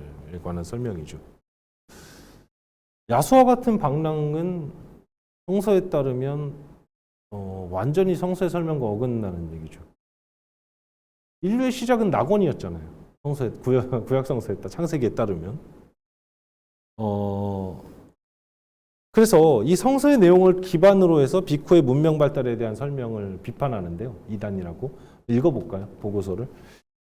관한 설명이죠. 야수와 같은 방랑은 성서에 따르면 완전히 성서의 설명과 어긋나는 얘기죠. 인류의 시작은 낙원이었잖아요. 성서에 구약 성서에 창세기에 따르면. 그래서 이 성서의 내용을 기반으로 해서 비코의 문명 발달에 대한 설명을 비판하는데요. 이단이라고 읽어볼까요? 보고서를.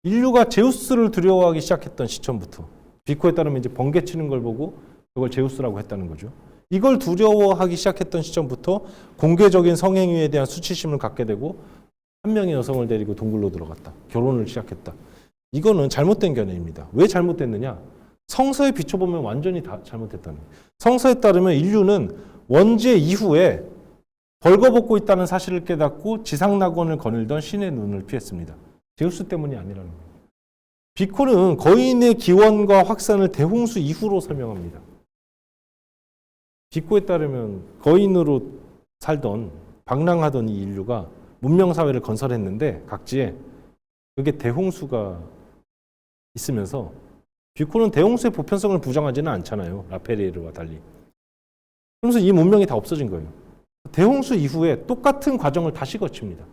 인류가 제우스를 두려워하기 시작했던 시점부터 비코에 따르면 이제 번개 치는 걸 보고 그걸 제우스라고 했다는 거죠. 이걸 두려워하기 시작했던 시점부터 공개적인 성행위에 대한 수치심을 갖게 되고 한 명의 여성을 데리고 동굴로 들어갔다. 결혼을 시작했다. 이거는 잘못된 견해입니다. 왜 잘못됐느냐? 성서에 비춰보면 완전히 다 잘못됐다는 거예요. 성서에 따르면 인류는 원죄 이후에 벌거벗고 있다는 사실을 깨닫고 지상낙원을 거닐던 신의 눈을 피했습니다. 제우스 때문이 아니라는 거예요. 비코는 거인의 기원과 확산을 대홍수 이후로 설명합니다. 비코에 따르면 거인으로 살던 방랑하던 이 인류가 문명사회를 건설했는데 각지에 그게 대홍수가 있으면서 비코는 대홍수의 보편성을 부정하지는 않잖아요. 라페리에르와 달리. 그러면서 이 문명이 다 없어진 거예요. 대홍수 이후에 똑같은 과정을 다시 거칩니다.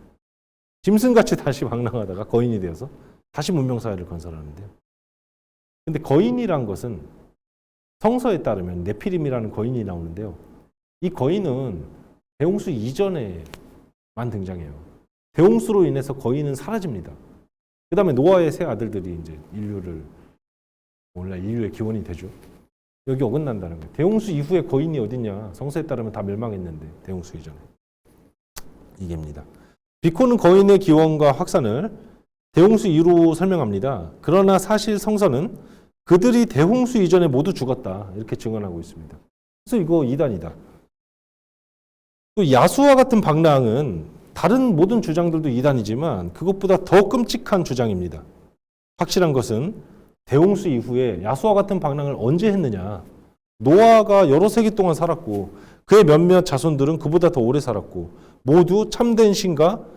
짐승같이 다시 방랑하다가 거인이 되어서 다시 문명사회를 건설하는데요. 근데 거인이란 것은 성서에 따르면 네피림이라는 거인이 나오는데요. 이 거인은 대홍수 이전에만 등장해요. 대홍수로 인해서 거인은 사라집니다. 그 다음에 노아의 세 아들들이 이제 인류의 기원이 되죠. 여기 어긋난다는 거예요. 대홍수 이후에 거인이 어딨냐? 성서에 따르면 다 멸망했는데 대홍수 이전에. 이게입니다. 비코는 거인의 기원과 확산을 대홍수 이후로 설명합니다. 그러나 사실 성서는 그들이 대홍수 이전에 모두 죽었다. 이렇게 증언하고 있습니다. 그래서 이거 이단이다. 또 야수와 같은 방랑은 다른 모든 주장들도 이단이지만 그것보다 더 끔찍한 주장입니다. 확실한 것은 대홍수 이후에 야수와 같은 방랑을 언제 했느냐. 노아가 여러 세기 동안 살았고 그의 몇몇 자손들은 그보다 더 오래 살았고 모두 참된 신과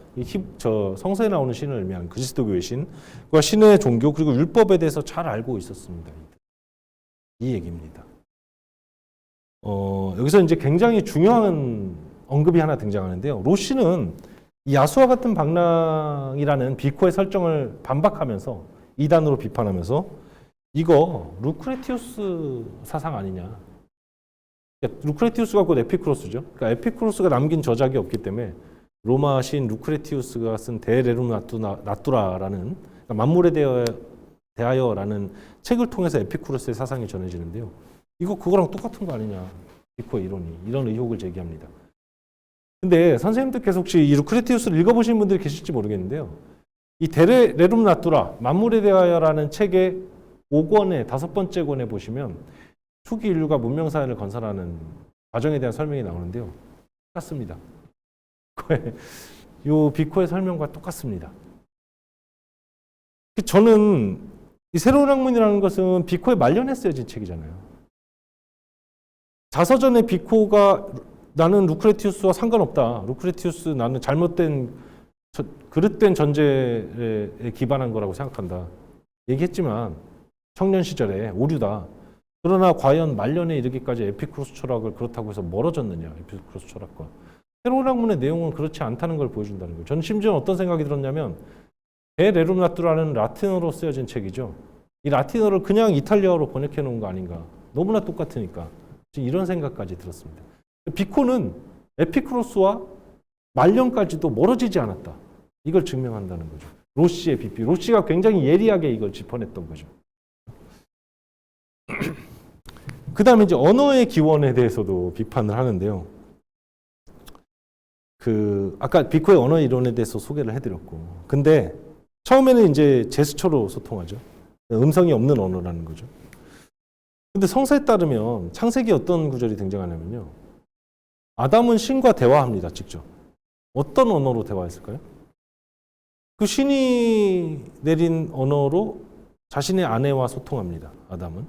성서에 나오는 신을 의미한 그리스도교의 신과 신의 종교 그리고 율법에 대해서 잘 알고 있었습니다. 이 얘기입니다. 여기서 이제 굉장히 중요한 언급이 하나 등장하는데요. 로시는 이 야수와 같은 방랑이라는 비코의 설정을 반박하면서 이단으로 비판하면서 이거 루크레티우스 사상 아니냐. 그러니까 루크레티우스가 곧 에피쿠로스죠. 그러니까 에피쿠로스가 남긴 저작이 없기 때문에 로마 시인 루크레티우스가 쓴 데레룸 나투라라는 그러니까 만물에 대하여라는 책을 통해서 에피쿠로스의 사상이 전해지는데요. 이거 그거랑 똑같은 거 아니냐. 비코의 이론이. 이런 의혹을 제기합니다. 근데 선생님들께서 혹시 이 루크레티우스를 읽어보신 분들이 계실지 모르겠는데요. 이 데레룸 나투라, 만물에 대하여라는 책의 5권의 5번째 권에 보시면 초기 인류가 문명사회를 건설하는 과정에 대한 설명이 나오는데요. 똑같습니다. 이 비코의 설명과 똑같습니다. 저는 이 새로운 학문이라는 것은 비코에 말년에 쓰여진 책이잖아요. 자서전에 비코가 나는 루크레티우스와 상관없다. 루크레티우스 나는 잘못된 그릇된 전제에 기반한 거라고 생각한다. 얘기했지만 청년 시절에 오류다. 그러나 과연 말년에 이르기까지 에피쿠로스 철학을 그렇다고 해서 멀어졌느냐, 에피쿠로스 철학과. 새로운 학문의 내용은 그렇지 않다는 걸 보여준다는 거예요. 저는 심지어 어떤 생각이 들었냐면 데 레rum 나투라는 라틴어로 쓰여진 책이죠. 이 라틴어를 그냥 이탈리아어로 번역해 놓은 거 아닌가. 너무나 똑같으니까. 이런 생각까지 들었습니다. 비코는 에피쿠로스와 말년까지도 멀어지지 않았다. 이걸 증명한다는 거죠. 로시의 비피. 로시가 굉장히 예리하게 이걸 짚어냈던 거죠. 그 다음에 이제 언어의 기원에 대해서도 비판을 하는데요. 아까 비코의 언어 이론에 대해서 소개를 해드렸고. 근데 처음에는 이제 제스처로 소통하죠. 음성이 없는 언어라는 거죠. 근데 성서에 따르면 창세기 어떤 구절이 등장하냐면요. 아담은 신과 대화합니다, 직접. 어떤 언어로 대화했을까요? 그 신이 내린 언어로 자신의 아내와 소통합니다, 아담은.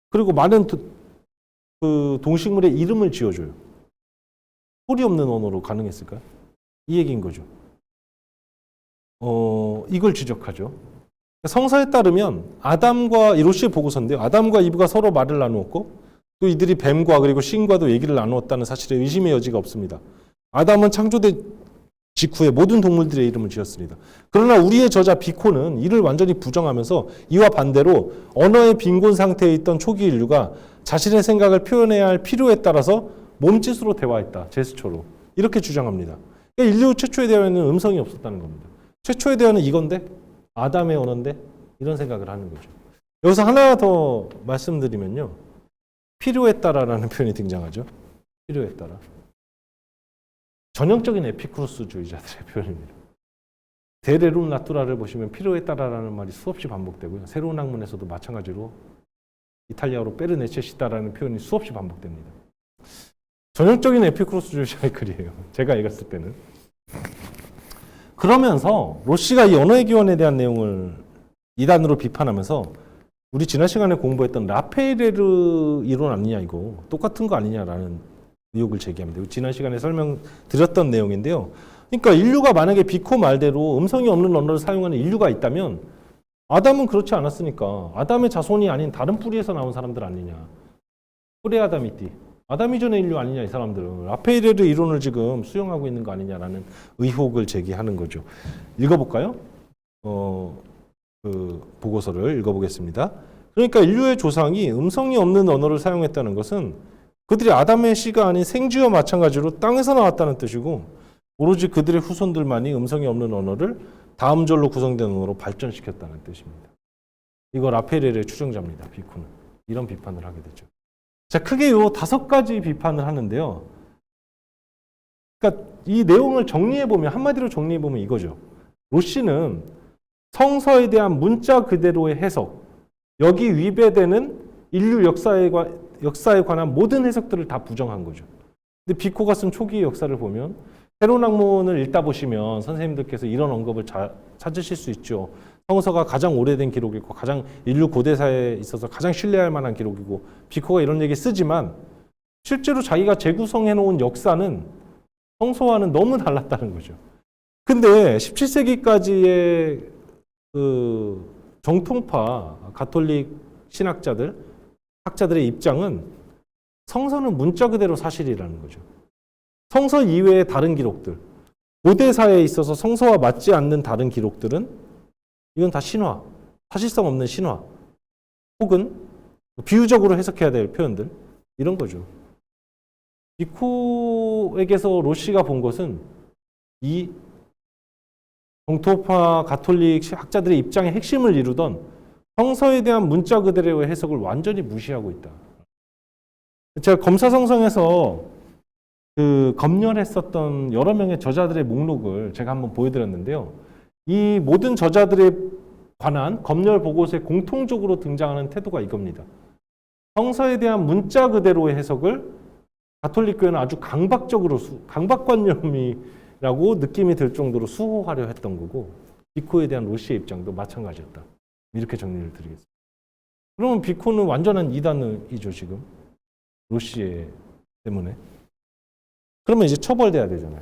그리고 많은 그 동식물의 이름을 지어줘요. 소리 없는 언어로 가능했을까요? 이 얘기인 거죠. 이걸 지적하죠. 성서에 따르면 아담과 로시의 보고서인데요. 아담과 이브가 서로 말을 나누었고 또 이들이 뱀과 그리고 신과도 얘기를 나누었다는 사실에 의심의 여지가 없습니다. 아담은 창조된 직후에 모든 동물들의 이름을 지었습니다. 그러나 우리의 저자 비코는 이를 완전히 부정하면서 이와 반대로 언어의 빈곤 상태에 있던 초기 인류가 자신의 생각을 표현해야 할 필요에 따라서 몸짓으로 대화했다. 제스처로. 이렇게 주장합니다. 그러니까 인류 최초의 대화에는 음성이 없었다는 겁니다. 최초의 대화는 이건데 아담의 언어인데 이런 생각을 하는 거죠. 여기서 하나 더 말씀드리면요. 필요에 따라라는 표현이 등장하죠. 필요에 따라. 전형적인 에피쿠로스주의자들의 표현입니다. 데 레rum 나투라를 보시면 필요에 따라라는 말이 수없이 반복되고요. 새로운 학문에서도 마찬가지로 이탈리아어로 페르 네체시타라는 표현이 수없이 반복됩니다. 전형적인 에피쿠로스주의자의 글이에요. 제가 읽었을 때는. 그러면서 로시가 이 언어의 기원에 대한 내용을 이단으로 비판하면서 우리 지난 시간에 공부했던 라페이레르 이론 아니냐 이거 똑같은 거 아니냐라는 의혹을 제기합니다. 지난 시간에 설명드렸던 내용인데요. 그러니까 인류가 만약에 비코 말대로 음성이 없는 언어를 사용하는 인류가 있다면 아담은 그렇지 않았으니까 아담의 자손이 아닌 다른 뿌리에서 나온 사람들 아니냐. 뿌리 아담이띠. 아담 이전의 인류 아니냐 이 사람들은. 라페이레르 이론을 지금 수용하고 있는 거 아니냐라는 의혹을 제기하는 거죠. 읽어볼까요? 그 보고서를 읽어보겠습니다. 그러니까 인류의 조상이 음성이 없는 언어를 사용했다는 것은 그들이 아담의 씨가 아닌 생쥐와 마찬가지로 땅에서 나왔다는 뜻이고 오로지 그들의 후손들만이 음성이 없는 언어를 다음 절로 구성된 언어로 발전시켰다는 뜻입니다. 이거 라페이레르의 추정자입니다. 비코는. 이런 비판을 하게 되죠. 자, 크게 요 5가지 비판을 하는데요. 그러니까 이 내용을 정리해보면 한마디로 정리해보면 이거죠. 로시는 성서에 대한 문자 그대로의 해석, 여기 위배되는 인류 역사에 관한 모든 해석들을 다 부정한 거죠. 근데 비코가 쓴 초기의 역사를 보면 새로운 학문을 읽다 보시면 선생님들께서 이런 언급을 찾으실 수 있죠. 성서가 가장 오래된 기록이고 가장 인류 고대사에 있어서 가장 신뢰할 만한 기록이고 비코가 이런 얘기 쓰지만 실제로 자기가 재구성해 놓은 역사는 성서와는 너무 달랐다는 거죠. 근데 17세기까지의 그 정통파 가톨릭 신학자들, 학자들의 입장은 성서는 문자 그대로 사실이라는 거죠. 성서 이외의 다른 기록들, 고대사에 있어서 성서와 맞지 않는 다른 기록들은 이건 다 신화, 사실성 없는 신화, 혹은 비유적으로 해석해야 될 표현들, 이런 거죠. 비코에게서 로시가 본 것은 이 정토파 가톨릭 학자들의 입장의 핵심을 이루던 성서에 대한 문자 그대로의 해석을 완전히 무시하고 있다. 제가 검사성성에서 그 검열했었던 여러 명의 저자들의 목록을 제가 한번 보여드렸는데요. 이 모든 저자들에 관한 검열 보고서에 공통적으로 등장하는 태도가 이겁니다. 성서에 대한 문자 그대로의 해석을 가톨릭교회는 아주 강박적으로 강박관념이라고 느낌이 들 정도로 수호하려 했던 거고 비코에 대한 로시의 입장도 마찬가지였다. 이렇게 정리를 드리겠습니다. 그러면 비코는 완전한 이단이죠 지금. 로시의 때문에. 그러면 이제 처벌돼야 되잖아요.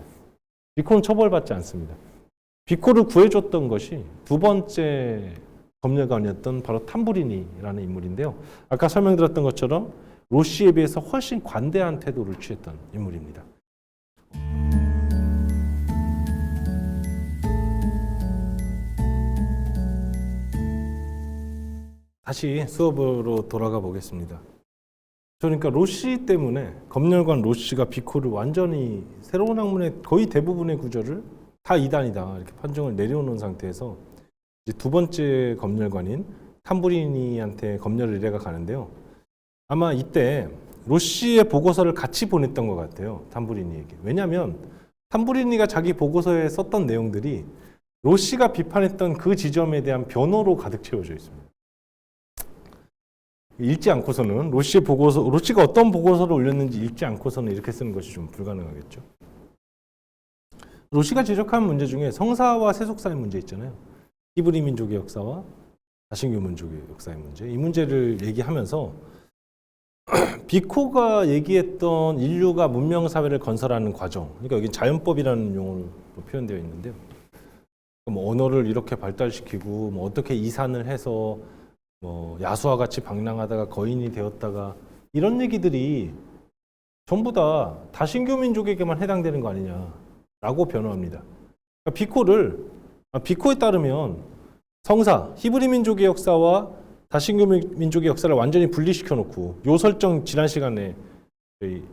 비코는 처벌받지 않습니다. 비코를 구해줬던 것이 두 번째 검열관이었던 바로 탐부리니라는 인물인데요. 아까 설명드렸던 것처럼 로시에 비해서 훨씬 관대한 태도를 취했던 인물입니다. 다시 수업으로 돌아가 보겠습니다. 그러니까 로시 때문에 검열관 로시가 비코를 완전히 새로운 학문의 거의 대부분의 구절을 다 이단이다 이렇게 판정을 내려놓은 상태에서 이제 두 번째 검열관인 탐부리니한테 검열 의뢰가 가는데요. 아마 이때 로시의 보고서를 같이 보냈던 것 같아요. 탐부리니에게. 왜냐하면 탐부리니가 자기 보고서에 썼던 내용들이 로시가 비판했던 그 지점에 대한 변호로 가득 채워져 있습니다. 읽지 않고서는 로시의 보고서, 로시가 어떤 보고서를 올렸는지 읽지 않고서는 이렇게 쓰는 것이 좀 불가능하겠죠. 로시가 지적한 문제 중에 성사와 세속사의 문제 있잖아요. 히브리 민족의 역사와 다신교 민족의 역사의 문제. 이 문제를 얘기하면서 비코가 얘기했던 인류가 문명 사회를 건설하는 과정. 그러니까 여기 자연법이라는 용어로 표현되어 있는데요. 뭐 언어를 이렇게 발달시키고 뭐 어떻게 이산을 해서 뭐 야수와 같이 방랑하다가 거인이 되었다가 이런 얘기들이 전부 다 다신교 민족에게만 해당되는 거 아니냐라고 변호합니다. 그러니까 비코에 따르면 성사, 히브리 민족의 역사와 다신교 민족의 역사를 완전히 분리시켜 놓고 요 설정 지난 시간에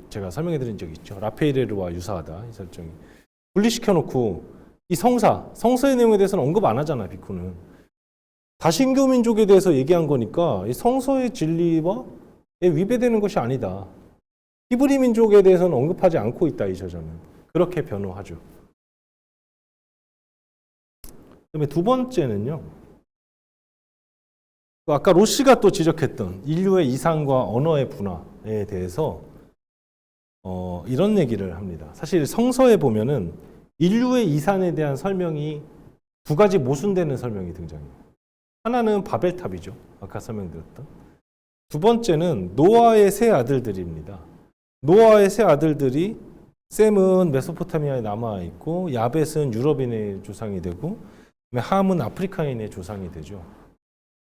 제가 설명해 드린 적이 있죠. 라페이레르와 유사하다 이 설정이 분리시켜 놓고 이 성서의 내용에 대해서는 언급 안 하잖아. 비코는 다신교 민족에 대해서 얘기한 거니까 이 성서의 진리와 위배되는 것이 아니다. 히브리 민족에 대해서는 언급하지 않고 있다. 이 저자는 그렇게 변호하죠. 그다음에 두 번째는요. 아까 로시가 또 지적했던 인류의 이상과 언어의 분화에 대해서 이런 얘기를 합니다. 사실 성서에 보면은 인류의 이산에 대한 설명이 두 가지 모순되는 설명이 등장해요. 하나는 바벨탑이죠. 아까 설명드렸던. 두 번째는 노아의 세 아들들입니다. 노아의 세 아들들이 셈은 메소포타미아에 남아있고 야벳은 유럽인의 조상이 되고 함은 아프리카인의 조상이 되죠.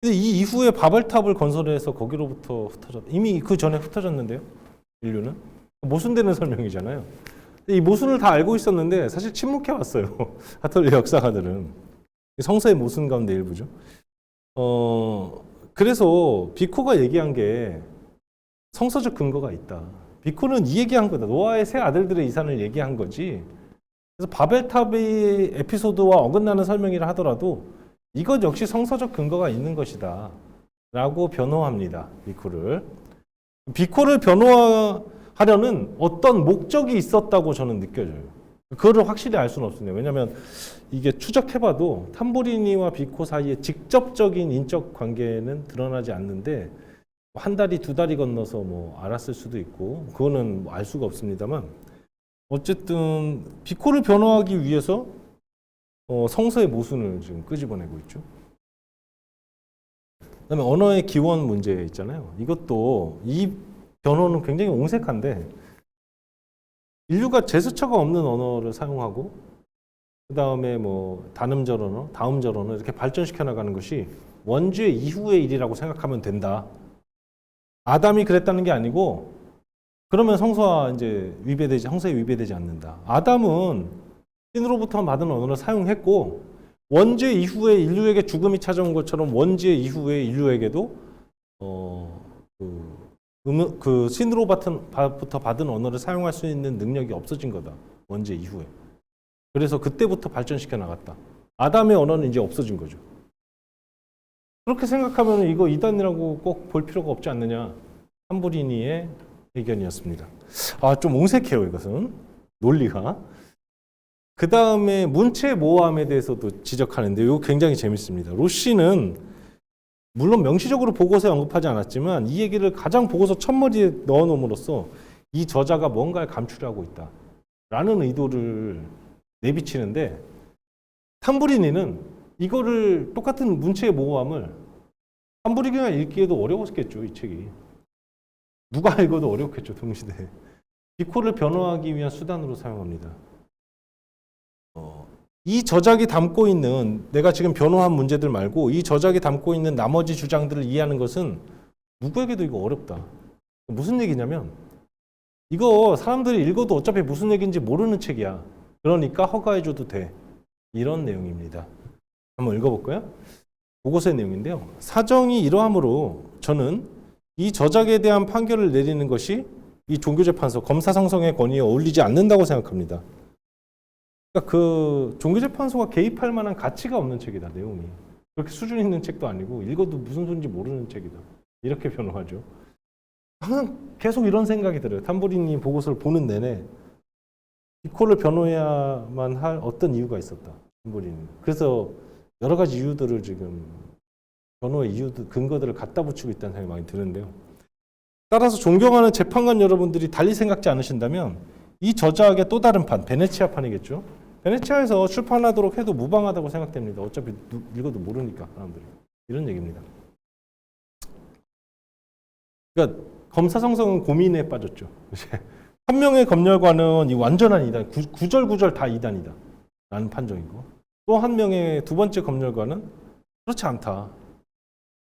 근데 이 이후에 바벨탑을 건설해서 거기로부터 흩어졌. 이미 그 전에 흩어졌는데요. 인류는 모순되는 설명이잖아요. 이 모순을 다 알고 있었는데 사실 침묵해 왔어요. 가톨릭 역사가들은 성서의 모순 가운데 일부죠. 그래서 비코가 얘기한 게 성서적 근거가 있다. 비코는 이 얘기한 거다. 노아의 세 아들들의 이산을 얘기한 거지. 그래서 바벨탑의 에피소드와 어긋나는 설명이라 하더라도 이것 역시 성서적 근거가 있는 것이다. 라고 변호합니다. 비코를 변호하려는 어떤 목적이 있었다고 저는 느껴져요. 그거를 확실히 알 수는 없습니다. 왜냐하면 이게 추적해봐도 탐보리니와 비코 사이에 직접적인 인적 관계는 드러나지 않는데 한 다리 두 다리 건너서 뭐 알았을 수도 있고 그거는 뭐 알 수가 없습니다만 어쨌든 비코를 변호하기 위해서 성서의 모순을 지금 끄집어내고 있죠. 그다음에 언어의 기원 문제 있잖아요. 이것도 이 변호는 굉장히 옹색한데 인류가 제스처가 없는 언어를 사용하고 그 다음에 뭐 단음절 언어, 다음절 언어 이렇게 발전시켜 나가는 것이 원죄 이후의 일이라고 생각하면 된다. 아담이 그랬다는 게 아니고 그러면 성서에 위배되지 않는다. 아담은 신으로부터 받은 언어를 사용했고 원죄 이후에 인류에게 죽음이 찾아온 것처럼 원죄 이후에 인류에게도 그 신으로부터 받은 언어를 사용할 수 있는 능력이 없어진 거다. 원죄 이후에. 그래서 그때부터 발전시켜 나갔다. 아담의 언어는 이제 없어진 거죠. 그렇게 생각하면 이거 이단이라고 꼭 볼 필요가 없지 않느냐. 탐부리니의 의견이었습니다. 좀 옹색해요, 이것은. 논리가. 그 다음에 문체 모함에 대해서도 지적하는데 이거 굉장히 재밌습니다. 로시는 물론 명시적으로 보고서에 언급하지 않았지만 이 얘기를 가장 보고서 첫머리에 넣어놓음으로써 이 저자가 뭔가를 감추려고 있다라는 의도를 내비치는데 탐부리니는 이거를 똑같은 문체의 모호함을 탐부리니가 읽기에도 어려웠겠죠. 이 책이. 누가 읽어도 어렵겠죠. 동시대에. 비코를 변호하기 위한 수단으로 사용합니다. 이 저작이 담고 있는 내가 지금 변호한 문제들 말고 이 저작이 담고 있는 나머지 주장들을 이해하는 것은 누구에게도 이거 어렵다. 무슨 얘기냐면 이거 사람들이 읽어도 어차피 무슨 얘기인지 모르는 책이야. 그러니까 허가해줘도 돼. 이런 내용입니다. 한번 읽어볼까요? 보고서의 내용인데요. 사정이 이러하므로 저는 이 저작에 대한 판결을 내리는 것이 이 종교재판소 검사 성성의 권위에 어울리지 않는다고 생각합니다. 그러니까 그 종교재판소가 개입할 만한 가치가 없는 책이다. 내용이. 그렇게 수준 있는 책도 아니고 읽어도 무슨 소리인지 모르는 책이다. 이렇게 변호하죠. 항상 계속 이런 생각이 들어요. 탐보리니 보고서를 보는 내내 비코를 변호해야만 할 어떤 이유가 있었다. 탐보리니. 그래서 여러 가지 이유들을 지금 변호의 이유들, 근거들을 갖다 붙이고 있다는 생각이 많이 드는데요. 따라서 존경하는 재판관 여러분들이 달리 생각지 않으신다면 이 저자에게 또 다른 판, 베네치아판이겠죠. 베네치아에서 출판하도록 해도 무방하다고 생각됩니다. 어차피 읽어도 모르니까 사람들이. 이런 얘기입니다. 그러니까 검사 성성은 고민에 빠졌죠. 한 명의 검열관은 이 완전한 이단, 구절구절 다 이단이다 라는 판정이고, 또 한 명의 두 번째 검열관은 그렇지 않다,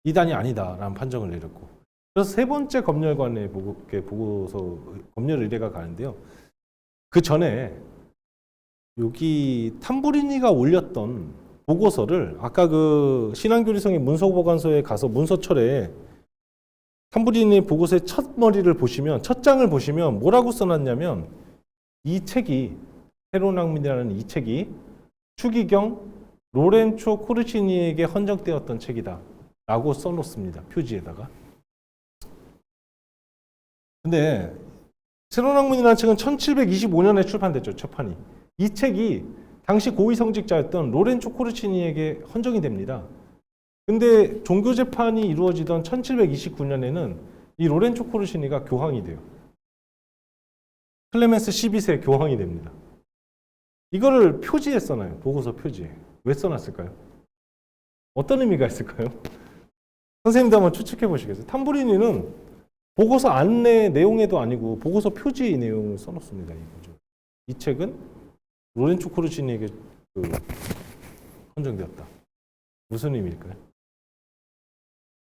이단이 아니다 라는 판정을 내렸고, 그래서 세 번째 검열관의 보고서 검열 의뢰가 가는데요. 그 전에 여기 탐부리니가 올렸던 보고서를 아까 그 신한교리성의 문서보관소에 가서 문서철에 탐부리니 보고서의 첫 머리를 보시면, 첫 장을 보시면 뭐라고 써놨냐면, 이 책이, 새로운 학문이라는 이 책이 추기경 로렌초 코르치니에게 헌정되었던 책이다 라고 써놓습니다. 표지에다가. 근데 새로운 학문이라는 책은 1725년에 출판됐죠. 첫판이. 이 책이 당시 고위성직자였던 로렌초 코르치니에게 헌정이 됩니다. 근데 종교재판이 이루어지던 1729년에는 이 로렌초 코르치니가 교황이 돼요. 클레멘스 12세 교황이 됩니다. 이거를 표지에 써놔요. 보고서 표지에. 왜 써놨을까요? 어떤 의미가 있을까요? 선생님도 한번 추측해 보시겠어요? 탐부리니는 보고서 안내 내용에도 아니고 보고서 표지의 내용을 써놓습니다. 이 책은 로렌초 코르치니에게 헌정되었다. 무슨 의미일까요?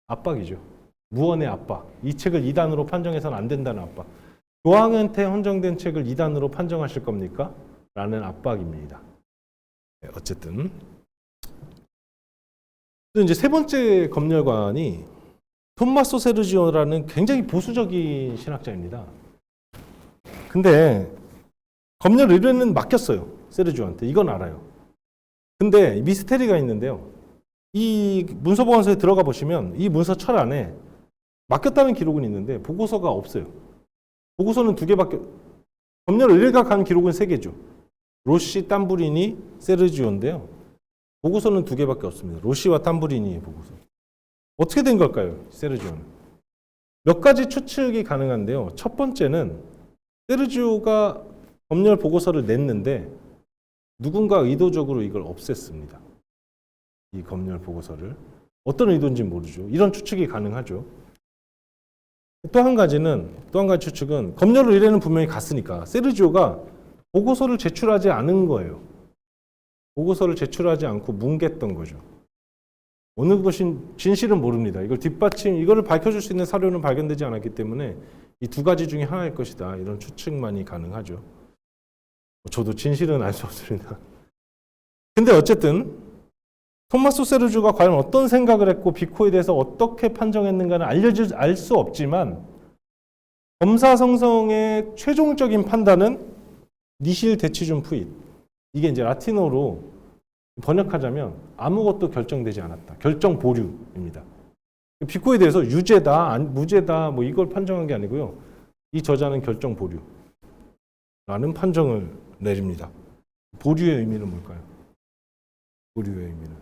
압박이죠. 무언의 압박. 이 책을 이단으로 판정해서는 안 된다는 압박. 교황한테 헌정된 책을 이단으로 판정하실 겁니까? 라는 압박입니다. 네, 어쨌든 이제 세 번째 검열관이 톰마소 세르지오라는 굉장히 보수적인 신학자입니다. 근데 검열 의뢰는 맡겼어요. 세르지오한테. 이건 알아요. 근데 미스테리가 있는데요. 이 문서보관소에 들어가 보시면 이 문서철 안에 맡겼다는 기록은 있는데 보고서가 없어요. 보고서는 2개밖에, 검열 의뢰가 간 기록은 3개죠. 로시, 탐부리니, 세르지오인데요. 보고서는 2개밖에 없습니다. 로시와 탐부리니의 보고서. 어떻게 된 걸까요? 세르지오는. 몇 가지 추측이 가능한데요. 첫 번째는 세르지오가 검열 보고서를 냈는데 누군가 의도적으로 이걸 없앴습니다. 이 검열 보고서를. 어떤 의도인지는 모르죠. 이런 추측이 가능하죠. 또 한 가지 추측은 검열 의뢰는 분명히 갔으니까 세르지오가 보고서를 제출하지 않은 거예요. 보고서를 제출하지 않고 뭉갰던 거죠. 어느 것이 진실은 모릅니다. 이거를 밝혀줄 수 있는 사료는 발견되지 않았기 때문에 이 2가지 중에 하나일 것이다. 이런 추측만이 가능하죠. 저도 진실은 알 수 없습니다. 근데 어쨌든 토마소 세르지오가 과연 어떤 생각을 했고 비코에 대해서 어떻게 판정했는가는 알 수 없지만 검사 성성의 최종적인 판단은 니실 데치준 푸잇, 이게 이제 라틴어로 번역하자면 아무것도 결정되지 않았다. 결정 보류입니다. 비코에 대해서 유죄다, 무죄다 뭐 이걸 판정한 게 아니고요. 이 저자는 결정 보류라는 판정을 내립니다. 보류의 의미는 뭘까요? 보류의 의미는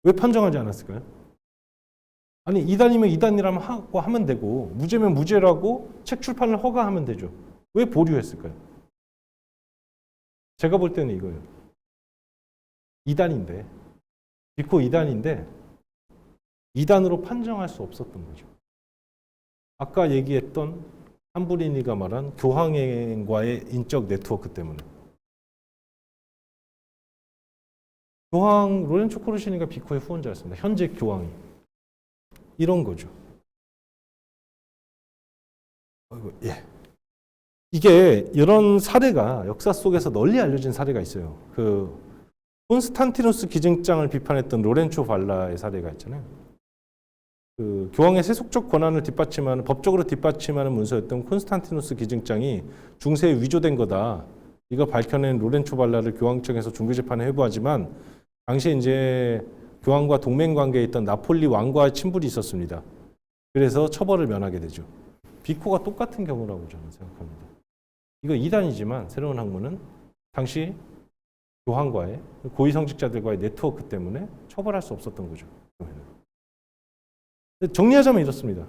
왜 판정하지 않았을까요? 아니 이단이면 이단이라면 하면 되고 무죄면 무죄라고 책 출판을 허가하면 되죠. 왜 보류했을까요? 제가 볼 때는 이거예요. 이단인데, 비코 이단인데 이단으로 판정할 수 없었던 거죠. 아까 얘기했던 탐부리니가 말한 교황과의 인적 네트워크 때문에. 교황 로렌초 코르시니가 비코의 후원자였습니다. 현재 교황이. 이런 거죠. 예. 이게 이런 사례가 역사 속에서 널리 알려진 사례가 있어요. 그 콘스탄티누스 기증장을 비판했던 로렌초 발라의 사례가 있잖아요. 그 교황의 세속적 권한을 뒷받침하는 법적으로 뒷받침하는 문서였던 콘스탄티누스 기증장이 중세에 위조된 거다. 이거 밝혀낸 로렌초 발라를 교황청에서 종교재판에 회부하지만 당시에 이제 교황과 동맹 관계에 있던 나폴리 왕과의 친분이 있었습니다. 그래서 처벌을 면하게 되죠. 비코가 똑같은 경우라고 저는 생각합니다. 이거 이단이지만 새로운 학문은 당시 교황과의 고위성직자들과의 네트워크 때문에 처벌할 수 없었던 거죠. 정리하자면 이렇습니다.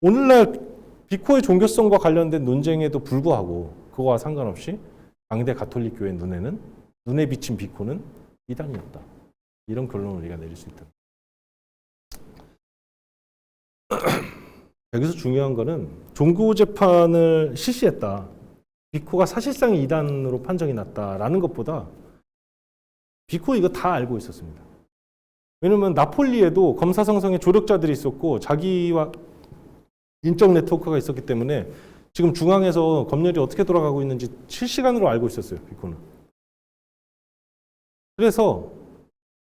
오늘날 비코의 종교성과 관련된 논쟁에도 불구하고 그거와 상관없이 당대 가톨릭 교회 눈에 비친 비코는 이단이었다. 이런 결론을 우리가 내릴 수 있다. 여기서 중요한 거는 종교재판을 실시했다. 비코가 사실상 이단으로 판정이 났다라는 것보다 비코 이거 다 알고 있었습니다. 왜냐하면 나폴리에도 검사성성의 조력자들이 있었고 자기와 인적 네트워크가 있었기 때문에 지금 중앙에서 검열이 어떻게 돌아가고 있는지 실시간으로 알고 있었어요. 비코는. 그래서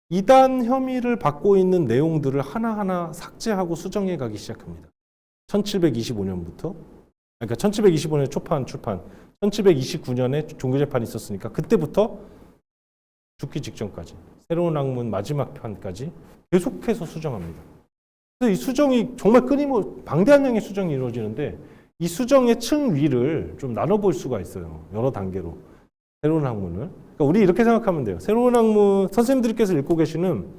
이단 혐의를 받고 있는 내용들을 하나하나 삭제하고 수정해 가기 시작합니다. 1725년부터 그러니까 1725년 초판 출판 1729년에 종교재판이 있었으니까 그때부터 죽기 직전까지 새로운 학문 마지막 편까지 계속해서 수정합니다. 그래서 이 수정이 정말 방대한 양의 수정이 이루어지는데 이 수정의 층 위를 좀 나눠볼 수가 있어요. 여러 단계로 새로운 학문을. 그러니까 우리 이렇게 생각하면 돼요. 새로운 학문 선생님들께서 읽고 계시는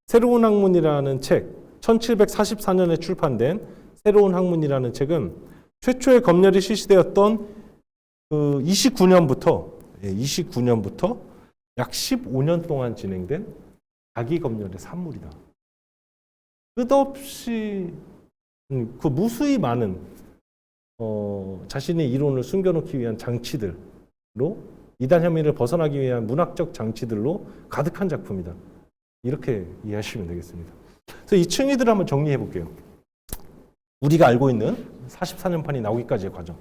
새로운 학문이라는 책 1744년에 출판된 새로운 학문이라는 책은 최초의 검열이 실시되었던 그 29년부터 약 15년 동안 진행된 자기 검열의 산물이다. 끝없이 그 무수히 많은 자신의 이론을 숨겨놓기 위한 장치들로 이단 혐의를 벗어나기 위한 문학적 장치들로 가득한 작품이다. 이렇게 이해하시면 되겠습니다. 그래서 이 층위들을 한번 정리해 볼게요. 우리가 알고 있는 44년판이 나오기까지의 과정.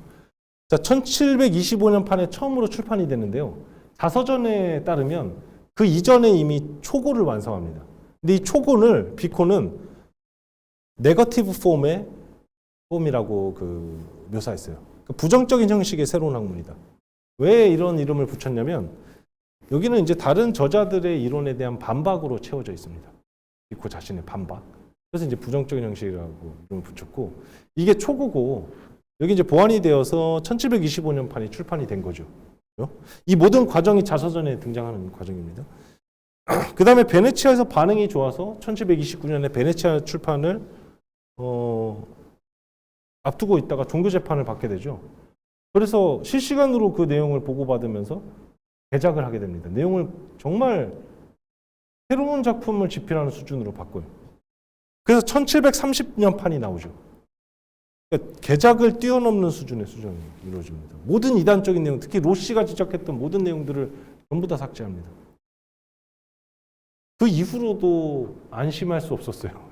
자, 1725년판에 처음으로 출판이 되는데요. 자서전에 따르면 그 이전에 이미 초고를 완성합니다. 근데 이 초고를 비코는 네거티브 폼이라고 묘사했어요. 그러니까 부정적인 형식의 새로운 학문이다. 왜 이런 이름을 붙였냐면 여기는 이제 다른 저자들의 이론에 대한 반박으로 채워져 있습니다. 비코 자신의 반박. 그래서 이제 부정적인 형식이라고 이름을 붙였고 이게 초고고 여기 이제 보완이 되어서 1725년판이 출판이 된 거죠. 이 모든 과정이 자서전에 등장하는 과정입니다. 그 다음에 베네치아에서 반응이 좋아서 1729년에 베네치아 출판을 앞두고 있다가 종교재판을 받게 되죠. 그래서 실시간으로 그 내용을 보고받으면서 개작을 하게 됩니다. 내용을 정말 새로운 작품을 집필하는 수준으로 바꿔요. 그래서 1730년판이 나오죠. 그러니까 개작을 뛰어넘는 수준의 수정이 이루어집니다. 모든 이단적인 내용, 특히 로시가 지적했던 모든 내용들을 전부 다 삭제합니다. 그 이후로도 안심할 수 없었어요.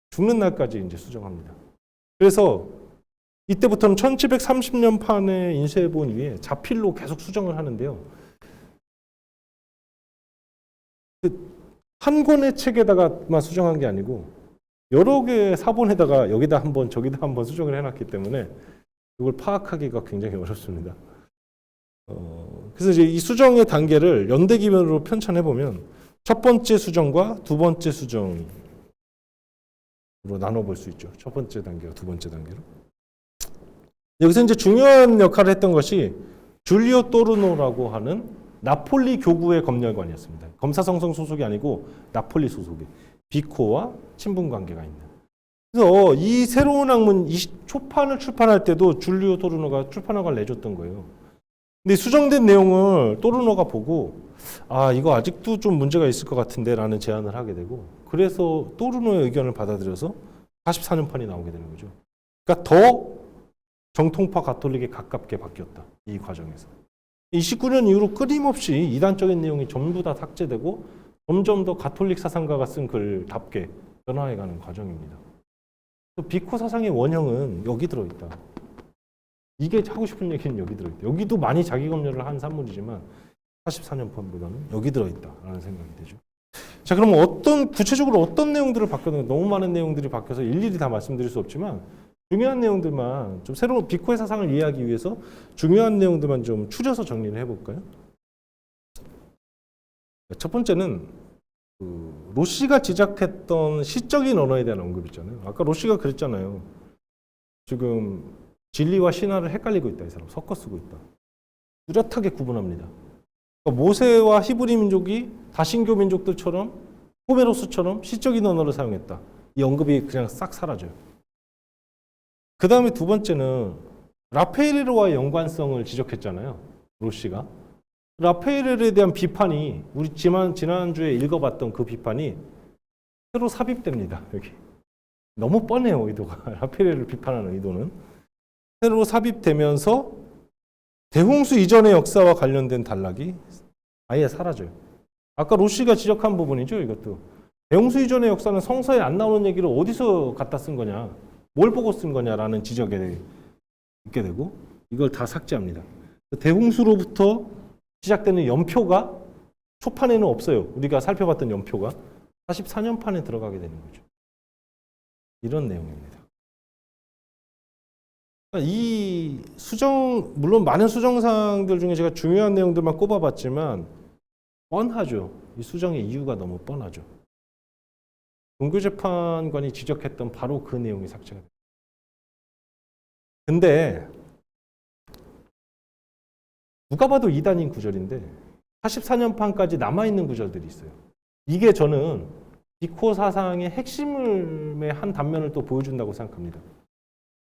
죽는 날까지 이제 수정합니다. 그래서 이때부터는 1730년판의 인쇄본 위에 자필로 계속 수정을 하는데요. 한 권의 책에다가만 수정한 게 아니고 여러 개의 사본에다가 여기다 한 번 저기다 한 번 수정을 해놨기 때문에 이걸 파악하기가 굉장히 어렵습니다. 그래서 이제 이 수정의 단계를 연대기별로 편찬해 보면 첫 번째 수정과 두 번째 수정으로 나눠볼 수 있죠. 첫 번째 단계와 두 번째 단계로. 여기서 이제 중요한 역할을 했던 것이 줄리오 또르노라고 하는 나폴리 교구의 검열관이었습니다. 검사성성 소속이 아니고 나폴리 소속의 비코와 친분 관계가 있는. 그래서 이 새로운 학문 이 초판을 출판할 때도 줄리오 또르노가 출판허가를 내줬던 거예요. 근데 수정된 내용을 또르노가 보고 이거 아직도 좀 문제가 있을 것 같은데 라는 제안을 하게 되고 그래서 또르노의 의견을 받아들여서 44년판이 나오게 되는 거죠. 그러니까 더 정통파 가톨릭에 가깝게 바뀌었다. 이 과정에서. 29년 이후로 끊임없이 이단적인 내용이 전부 다 삭제되고 점점 더 가톨릭 사상가가 쓴 글답게 변화해가는 과정입니다. 비코 사상의 원형은 여기 들어있다. 이게 하고 싶은 얘기는 여기 들어있다. 여기도 많이 자기 검열을 한 산물이지만 44년 판보다는 여기 들어있다라는 생각이 되죠. 자, 그럼 구체적으로 어떤 내용들을 바뀌었는가? 너무 많은 내용들이 바뀌어서 일일이 다 말씀드릴 수 없지만 중요한 내용들만 좀 새로운 비코의 사상을 이해하기 위해서 중요한 내용들만 좀 추려서 정리를 해볼까요? 첫 번째는 로시가 지적했던 시적인 언어에 대한 언급 있잖아요. 아까 로시가 그랬잖아요. 지금 진리와 신화를 헷갈리고 있다. 이 사람 섞어 쓰고 있다. 뚜렷하게 구분합니다. 그러니까 모세와 히브리 민족이 다신교 민족들처럼 호메로스처럼 시적인 언어를 사용했다. 이 언급이 그냥 싹 사라져요. 그 다음에 두 번째는 라페이르와의 연관성을 지적했잖아요. 로시가. 라페이르에 대한 비판이 우리 지난주에 읽어봤던 그 비판이 새로 삽입됩니다. 여기. 너무 뻔해요. 의도가. 라페이르를 비판하는 의도는. 새로 삽입되면서 대홍수 이전의 역사와 관련된 단락이 아예 사라져요. 아까 로시가 지적한 부분이죠. 이것도. 대홍수 이전의 역사는 성서에 안 나오는 얘기를 어디서 갖다 쓴 거냐. 뭘 보고 쓴 거냐라는 지적에 있게 되고 이걸 다 삭제합니다. 대홍수로부터 시작되는 연표가 초판에는 없어요. 우리가 살펴봤던 연표가 44년판에 들어가게 되는 거죠. 이런 내용입니다. 이 물론 많은 수정사항들 중에 제가 중요한 내용들만 꼽아봤지만 뻔하죠. 이 수정의 이유가 너무 뻔하죠. 종교재판관이 지적했던 바로 그 내용이 삭제가 됩니다. 근데 누가 봐도 이단인 구절인데 44년판까지 남아있는 구절들이 있어요. 이게 저는 비코 사상의 핵심의 한 단면을 또 보여준다고 생각합니다.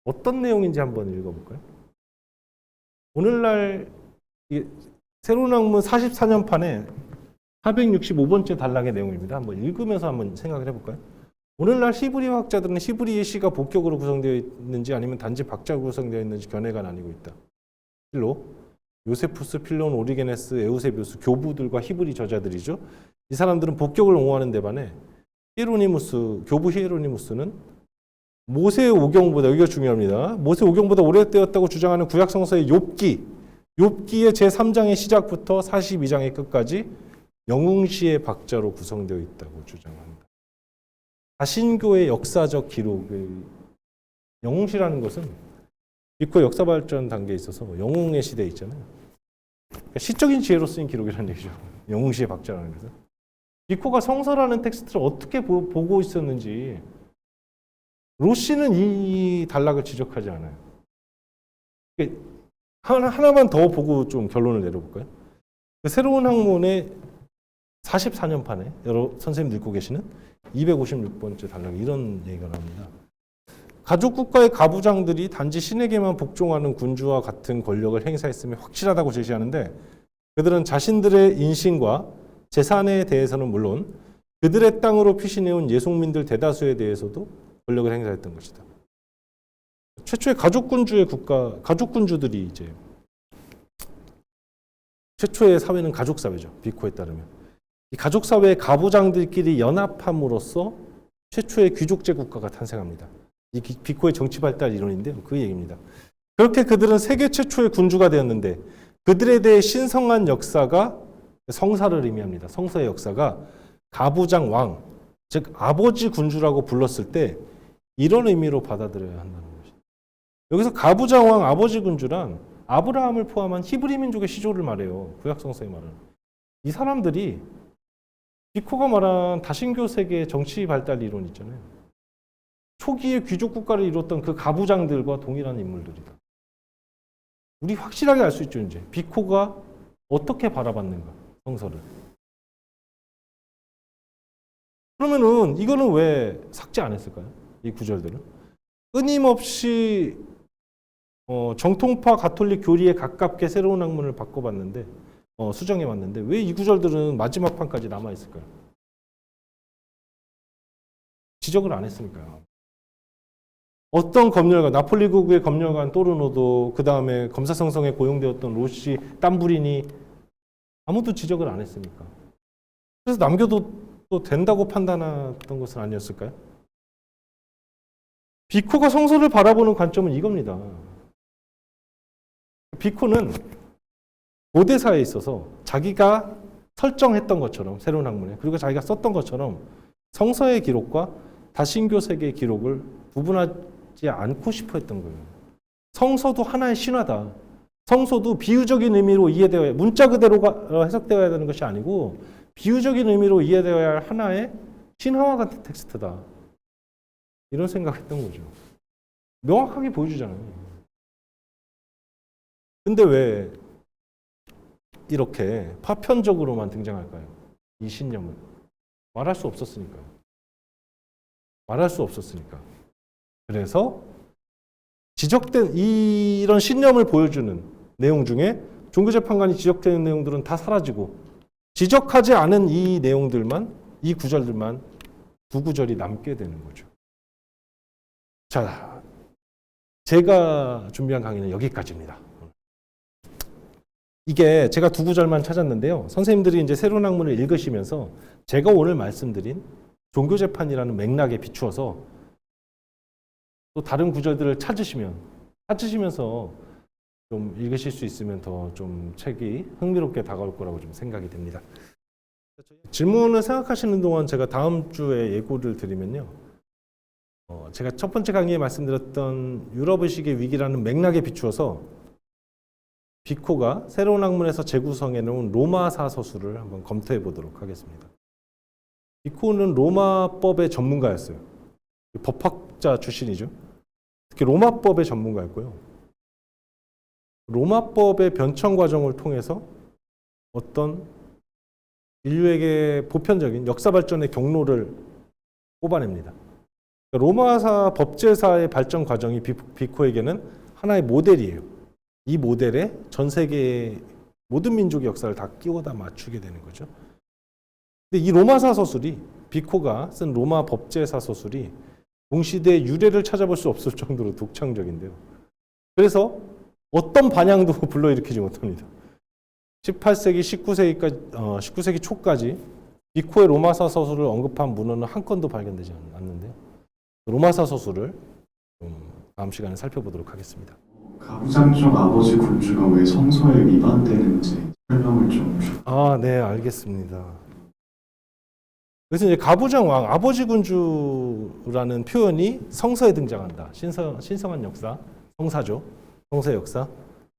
어떤 내용인지 한번 읽어볼까요? 오늘날 새로운 학문 44년판에 465번째 단락의 내용입니다. 한번 읽으면서 한번 생각을 해볼까요? 오늘날 히브리 학자들은 히브리의 시가 복격으로 구성되어 있는지 아니면 단지 박자로 구성되어 있는지 견해가 나뉘고 있다. 실로 요세푸스, 필론, 오리게네스, 에우세비우스 교부들과 히브리 저자들이죠. 이 사람들은 복격을 옹호하는 데 반해 교부 히에로니무스는 모세의 오경보다, 여기가 중요합니다. 모세 오경보다 오래되었다고 주장하는 구약성서의 욥기의 제3장의 시작부터 42장의 끝까지 영웅시의 박자로 구성되어 있다고 주장합니다. 다신교의 역사적 기록, 영웅시라는 것은 비코 역사 발전 단계에 있어서 영웅의 시대에 있잖아요. 그러니까 시적인 지혜로 쓰인 기록이라는 얘기죠. 영웅시의 박자라는 것은. 비코가 성서라는 텍스트를 어떻게 보고 있었는지 로시는 이 단락을 지적하지 않아요. 하나만 더 보고 좀 결론을 내려볼까요? 새로운 학문의 44년판에 여러 선생님들 읽고 계시는 256번째 단락에 이런 얘기가 나옵니다. 가족국가의 가부장들이 단지 신에게만 복종하는 군주와 같은 권력을 행사했음이 확실하다고 제시하는데 그들은 자신들의 인신과 재산에 대해서는 물론 그들의 땅으로 피신해온 예속민들 대다수에 대해서도 권력을 행사했던 것이다. 최초의 가족군주들이 이제 최초의 사회는 가족사회죠. 비코에 따르면. 이 가족사회의 가부장들끼리 연합함으로써 최초의 귀족제 국가가 탄생합니다. 이 비코의 정치 발달 이론인데요. 그 얘기입니다. 그렇게 그들은 세계 최초의 군주가 되었는데 그들에 대해 신성한 역사가 성사를 의미합니다. 성서의 역사가 가부장 왕, 즉 아버지 군주라고 불렀을 때 이런 의미로 받아들여야 한다는 것입니다. 여기서 가부장 왕, 아버지 군주란 아브라함을 포함한 히브리 민족의 시조를 말해요. 구약성서에 말하는. 이 사람들이 비코가 말한 다신교 세계의 정치 발달 이론 있잖아요. 초기의 귀족 국가를 이뤘던 그 가부장들과 동일한 인물들이다. 우리 확실하게 알 수 있죠. 이제 비코가 어떻게 바라봤는가 성서를. 그러면은 이거는 왜 삭제 안 했을까요? 이 구절들은 끊임없이 정통파 가톨릭 교리에 가깝게 새로운 학문을 바꿔봤는데 수정해왔는데 왜 이 구절들은 마지막 판까지 남아있을까요? 지적을 안 했으니까요. 어떤 검열관, 나폴리국의 검열관 또르노도 그 다음에 검사성성에 고용되었던 로시, 땀부리니 아무도 지적을 안 했으니까. 그래서 남겨도 된다고 판단했던 것은 아니었을까요? 비코가 성서를 바라보는 관점은 이겁니다. 비코는 고대사에 있어서 자기가 설정했던 것처럼 새로운 학문에 그리고 자기가 썼던 것처럼 성서의 기록과 다신교 세계의 기록을 구분하지 않고 싶어 했던 거예요. 성서도 하나의 신화다. 성서도 비유적인 의미로 이해되어야 문자 그대로가 해석되어야 되는 것이 아니고 비유적인 의미로 이해되어야 할 하나의 신화와 같은 텍스트다. 이런 생각했던 거죠. 명확하게 보여주잖아요. 근데 왜 이렇게 파편적으로만 등장할까요? 이 신념은 말할 수 없었으니까요. 말할 수 없었으니까. 그래서 지적된 이런 신념을 보여주는 내용 중에 종교재판관이 지적되는 내용들은 다 사라지고 지적하지 않은 이 내용들만, 이 구절들만 두 구절이 남게 되는 거죠. 자, 제가 준비한 강의는 여기까지입니다. 이게 제가 두 구절만 찾았는데요. 선생님들이 이제 새로운 학문을 읽으시면서 제가 오늘 말씀드린 종교재판이라는 맥락에 비추어서 또 다른 구절들을 찾으시면서 좀 읽으실 수 있으면 더 좀 책이 흥미롭게 다가올 거라고 좀 생각이 됩니다. 질문을 생각하시는 동안 제가 다음 주에 예고를 드리면요. 제가 첫 번째 강의에 말씀드렸던 유럽의식의 위기라는 맥락에 비추어서 비코가 새로운 학문에서 재구성해 놓은 로마사 서술을 한번 검토해 보도록 하겠습니다. 비코는 로마법의 전문가였어요. 법학자 출신이죠. 특히 로마법의 전문가였고요. 로마법의 변천 과정을 통해서 어떤 인류에게 보편적인 역사 발전의 경로를 뽑아냅니다. 로마사 법제사의 발전 과정이 비코에게는 하나의 모델이에요. 이 모델에 전 세계의 모든 민족의 역사를 다 끼워다 맞추게 되는 거죠. 근데 이 로마사 서술이 비코가 쓴 로마 법제사 서술이 동시대 유래를 찾아볼 수 없을 정도로 독창적인데요. 그래서 어떤 반향도 불러일으키지 못합니다. 18세기, 19세기 초까지 비코의 로마사 서술을 언급한 문헌은 한 건도 발견되지 않는데요. 로마사 서술을 다음 시간에 살펴보도록 하겠습니다. 가부장적 아버지 군주가 왜 성서에 위반되는지 설명을 좀. 네, 알겠습니다. 그래서 이제 가부장 왕, 아버지 군주라는 표현이 성서에 등장한다. 신성한 역사, 성사죠. 성서의 역사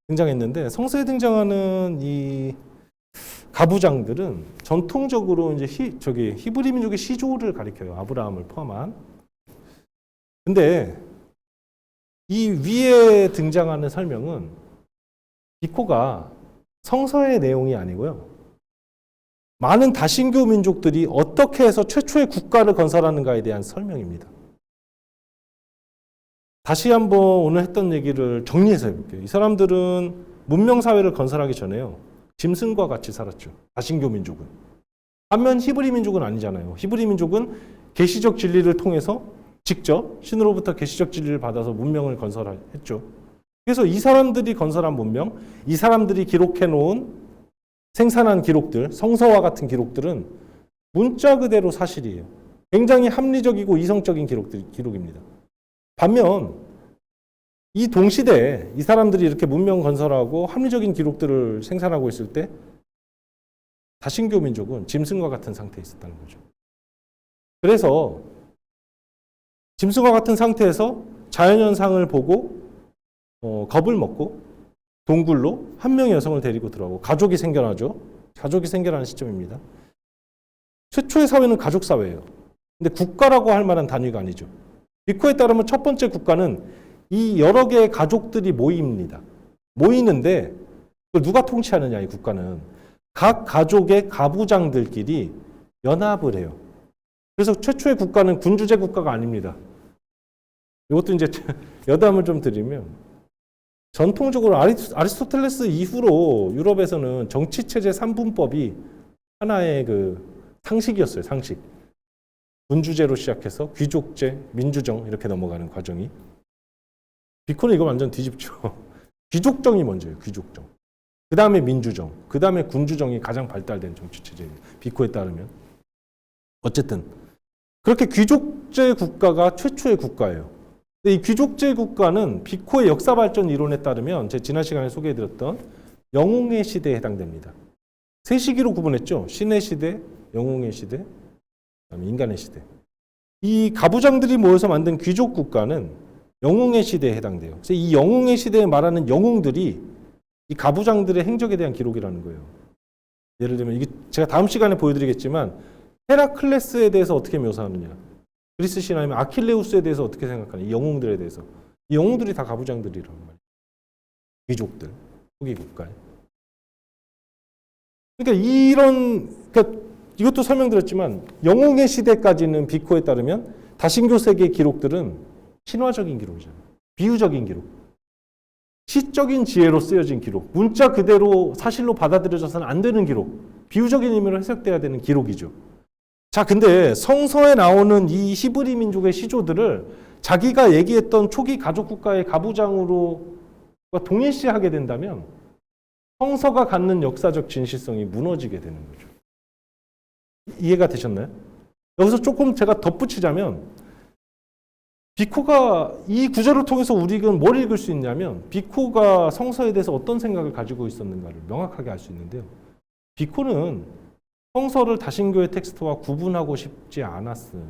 등장했는데 성서에 등장하는 이 가부장들은 전통적으로 이제 히브리 민족의 시조를 가리켜요. 아브라함을 포함한. 근데 이 위에 등장하는 설명은 비코가 성서의 내용이 아니고요. 많은 다신교 민족들이 어떻게 해서 최초의 국가를 건설하는가에 대한 설명입니다. 다시 한번 오늘 했던 얘기를 정리해서 해볼게요. 이 사람들은 문명사회를 건설하기 전에요. 짐승과 같이 살았죠. 다신교 민족은. 반면 히브리 민족은 아니잖아요. 히브리 민족은 계시적 진리를 통해서 직접 신으로부터 계시적 진리를 받아서 문명을 건설했죠. 그래서 이 사람들이 건설한 문명, 이 사람들이 기록해 놓은 생산한 기록들, 성서와 같은 기록들은 문자 그대로 사실이에요. 굉장히 합리적이고 이성적인 기록입니다. 반면 이 동시대에 이 사람들이 이렇게 문명 건설하고 합리적인 기록들을 생산하고 있을 때 다신교 민족은 짐승과 같은 상태에 있었다는 거죠. 그래서 짐승과 같은 상태에서 자연현상을 보고 겁을 먹고 동굴로 한 명의 여성을 데리고 들어가고 가족이 생겨나죠. 가족이 생겨나는 시점입니다. 최초의 사회는 가족 사회예요. 근데 국가라고 할 만한 단위가 아니죠. 비코에 따르면 첫 번째 국가는 이 여러 개의 가족들이 모입니다. 모이는데 그걸 누가 통치하느냐 이 국가는 각 가족의 가부장들끼리 연합을 해요. 그래서 최초의 국가는 군주제 국가가 아닙니다. 이것도 이제 여담을 좀 드리면 전통적으로 아리스토텔레스 이후로 유럽에서는 정치체제 3분법이 하나의 그 상식이었어요. 상식. 군주제로 시작해서 귀족제, 민주정 이렇게 넘어가는 과정이. 비코는 이거 완전 뒤집죠. 귀족정이 먼저예요. 귀족정. 그 다음에 민주정, 그 다음에 군주정이 가장 발달된 정치체제예요. 비코에 따르면. 어쨌든 그렇게 귀족제 국가가 최초의 국가예요. 근데 이 귀족제 국가는 비코의 역사 발전 이론에 따르면 제 지난 시간에 소개해드렸던 영웅의 시대에 해당됩니다. 세 시기로 구분했죠. 신의 시대, 영웅의 시대, 그다음에 인간의 시대. 이 가부장들이 모여서 만든 귀족 국가는 영웅의 시대에 해당돼요. 그래서 이 영웅의 시대에 말하는 영웅들이 이 가부장들의 행적에 대한 기록이라는 거예요. 예를 들면 이게 제가 다음 시간에 보여드리겠지만 헤라클레스에 대해서 어떻게 묘사하느냐, 그리스 신화면 아킬레우스에 대해서 어떻게 생각하느냐, 이 영웅들에 대해서. 이 영웅들이 다 가부장들이란 말이에요. 귀족들, 후기 국가에. 그러니까 이것도 설명드렸지만 영웅의 시대까지는 비코에 따르면 다신교 세계의 기록들은 신화적인 기록이잖아요. 비유적인 기록. 시적인 지혜로 쓰여진 기록. 문자 그대로 사실로 받아들여져서는 안 되는 기록. 비유적인 의미로 해석돼야 되는 기록이죠. 자, 근데 성서에 나오는 이 히브리 민족의 시조들을 자기가 얘기했던 초기 가족 국가의 가부장으로 동일시하게 된다면 성서가 갖는 역사적 진실성이 무너지게 되는 거죠. 이해가 되셨나요? 여기서 조금 제가 덧붙이자면 비코가 이 구절을 통해서 우리가 뭘 읽을 수 있냐면 비코가 성서에 대해서 어떤 생각을 가지고 있었는가를 명확하게 알 수 있는데요. 비코는 성서를 다신교의 텍스트와 구분하고 싶지 않았어요.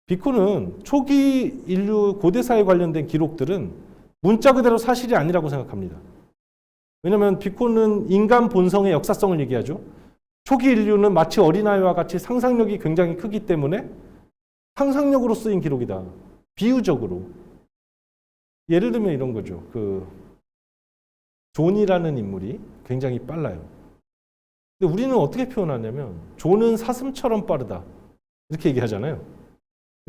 비코는 초기 인류 고대사에 관련된 기록들은 문자 그대로 사실이 아니라고 생각합니다. 왜냐하면 비코는 인간 본성의 역사성을 얘기하죠. 초기 인류는 마치 어린아이와 같이 상상력이 굉장히 크기 때문에 상상력으로 쓰인 기록이다. 비유적으로. 예를 들면 이런 거죠. 존이라는 인물이 굉장히 빨라요. 근데 우리는 어떻게 표현하냐면 존은 사슴처럼 빠르다. 이렇게 얘기하잖아요.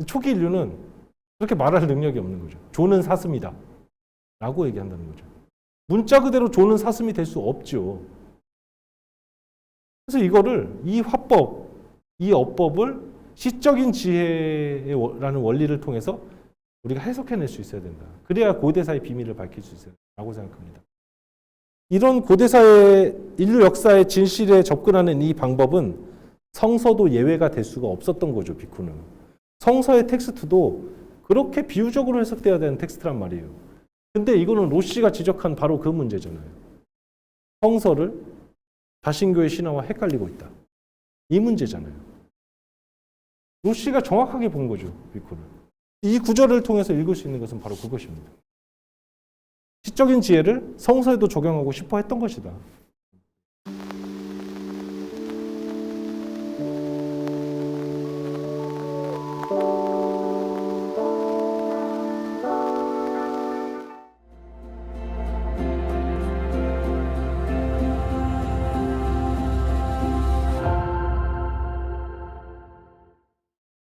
초기 인류는 그렇게 말할 능력이 없는 거죠. 존은 사슴이다. 라고 얘기한다는 거죠. 문자 그대로 존은 사슴이 될 수 없죠. 그래서 이 화법, 이 어법을 시적인 지혜라는 원리를 통해서 우리가 해석해낼 수 있어야 된다. 그래야 고대사의 비밀을 밝힐 수 있어야 된다고 생각합니다. 이런 고대사의 인류 역사의 진실에 접근하는 이 방법은 성서도 예외가 될 수가 없었던 거죠. 비코는. 성서의 텍스트도 그렇게 비유적으로 해석돼야 되는 텍스트란 말이에요. 근데 이거는 로시가 지적한 바로 그 문제잖아요. 성서를 다신교의 신화와 헷갈리고 있다. 이 문제잖아요. 로시가 정확하게 본 거죠. 비코는. 이 구절을 통해서 읽을 수 있는 것은 바로 그것입니다. 시적인 지혜를 성서에도 적용하고 싶어 했던 것이다.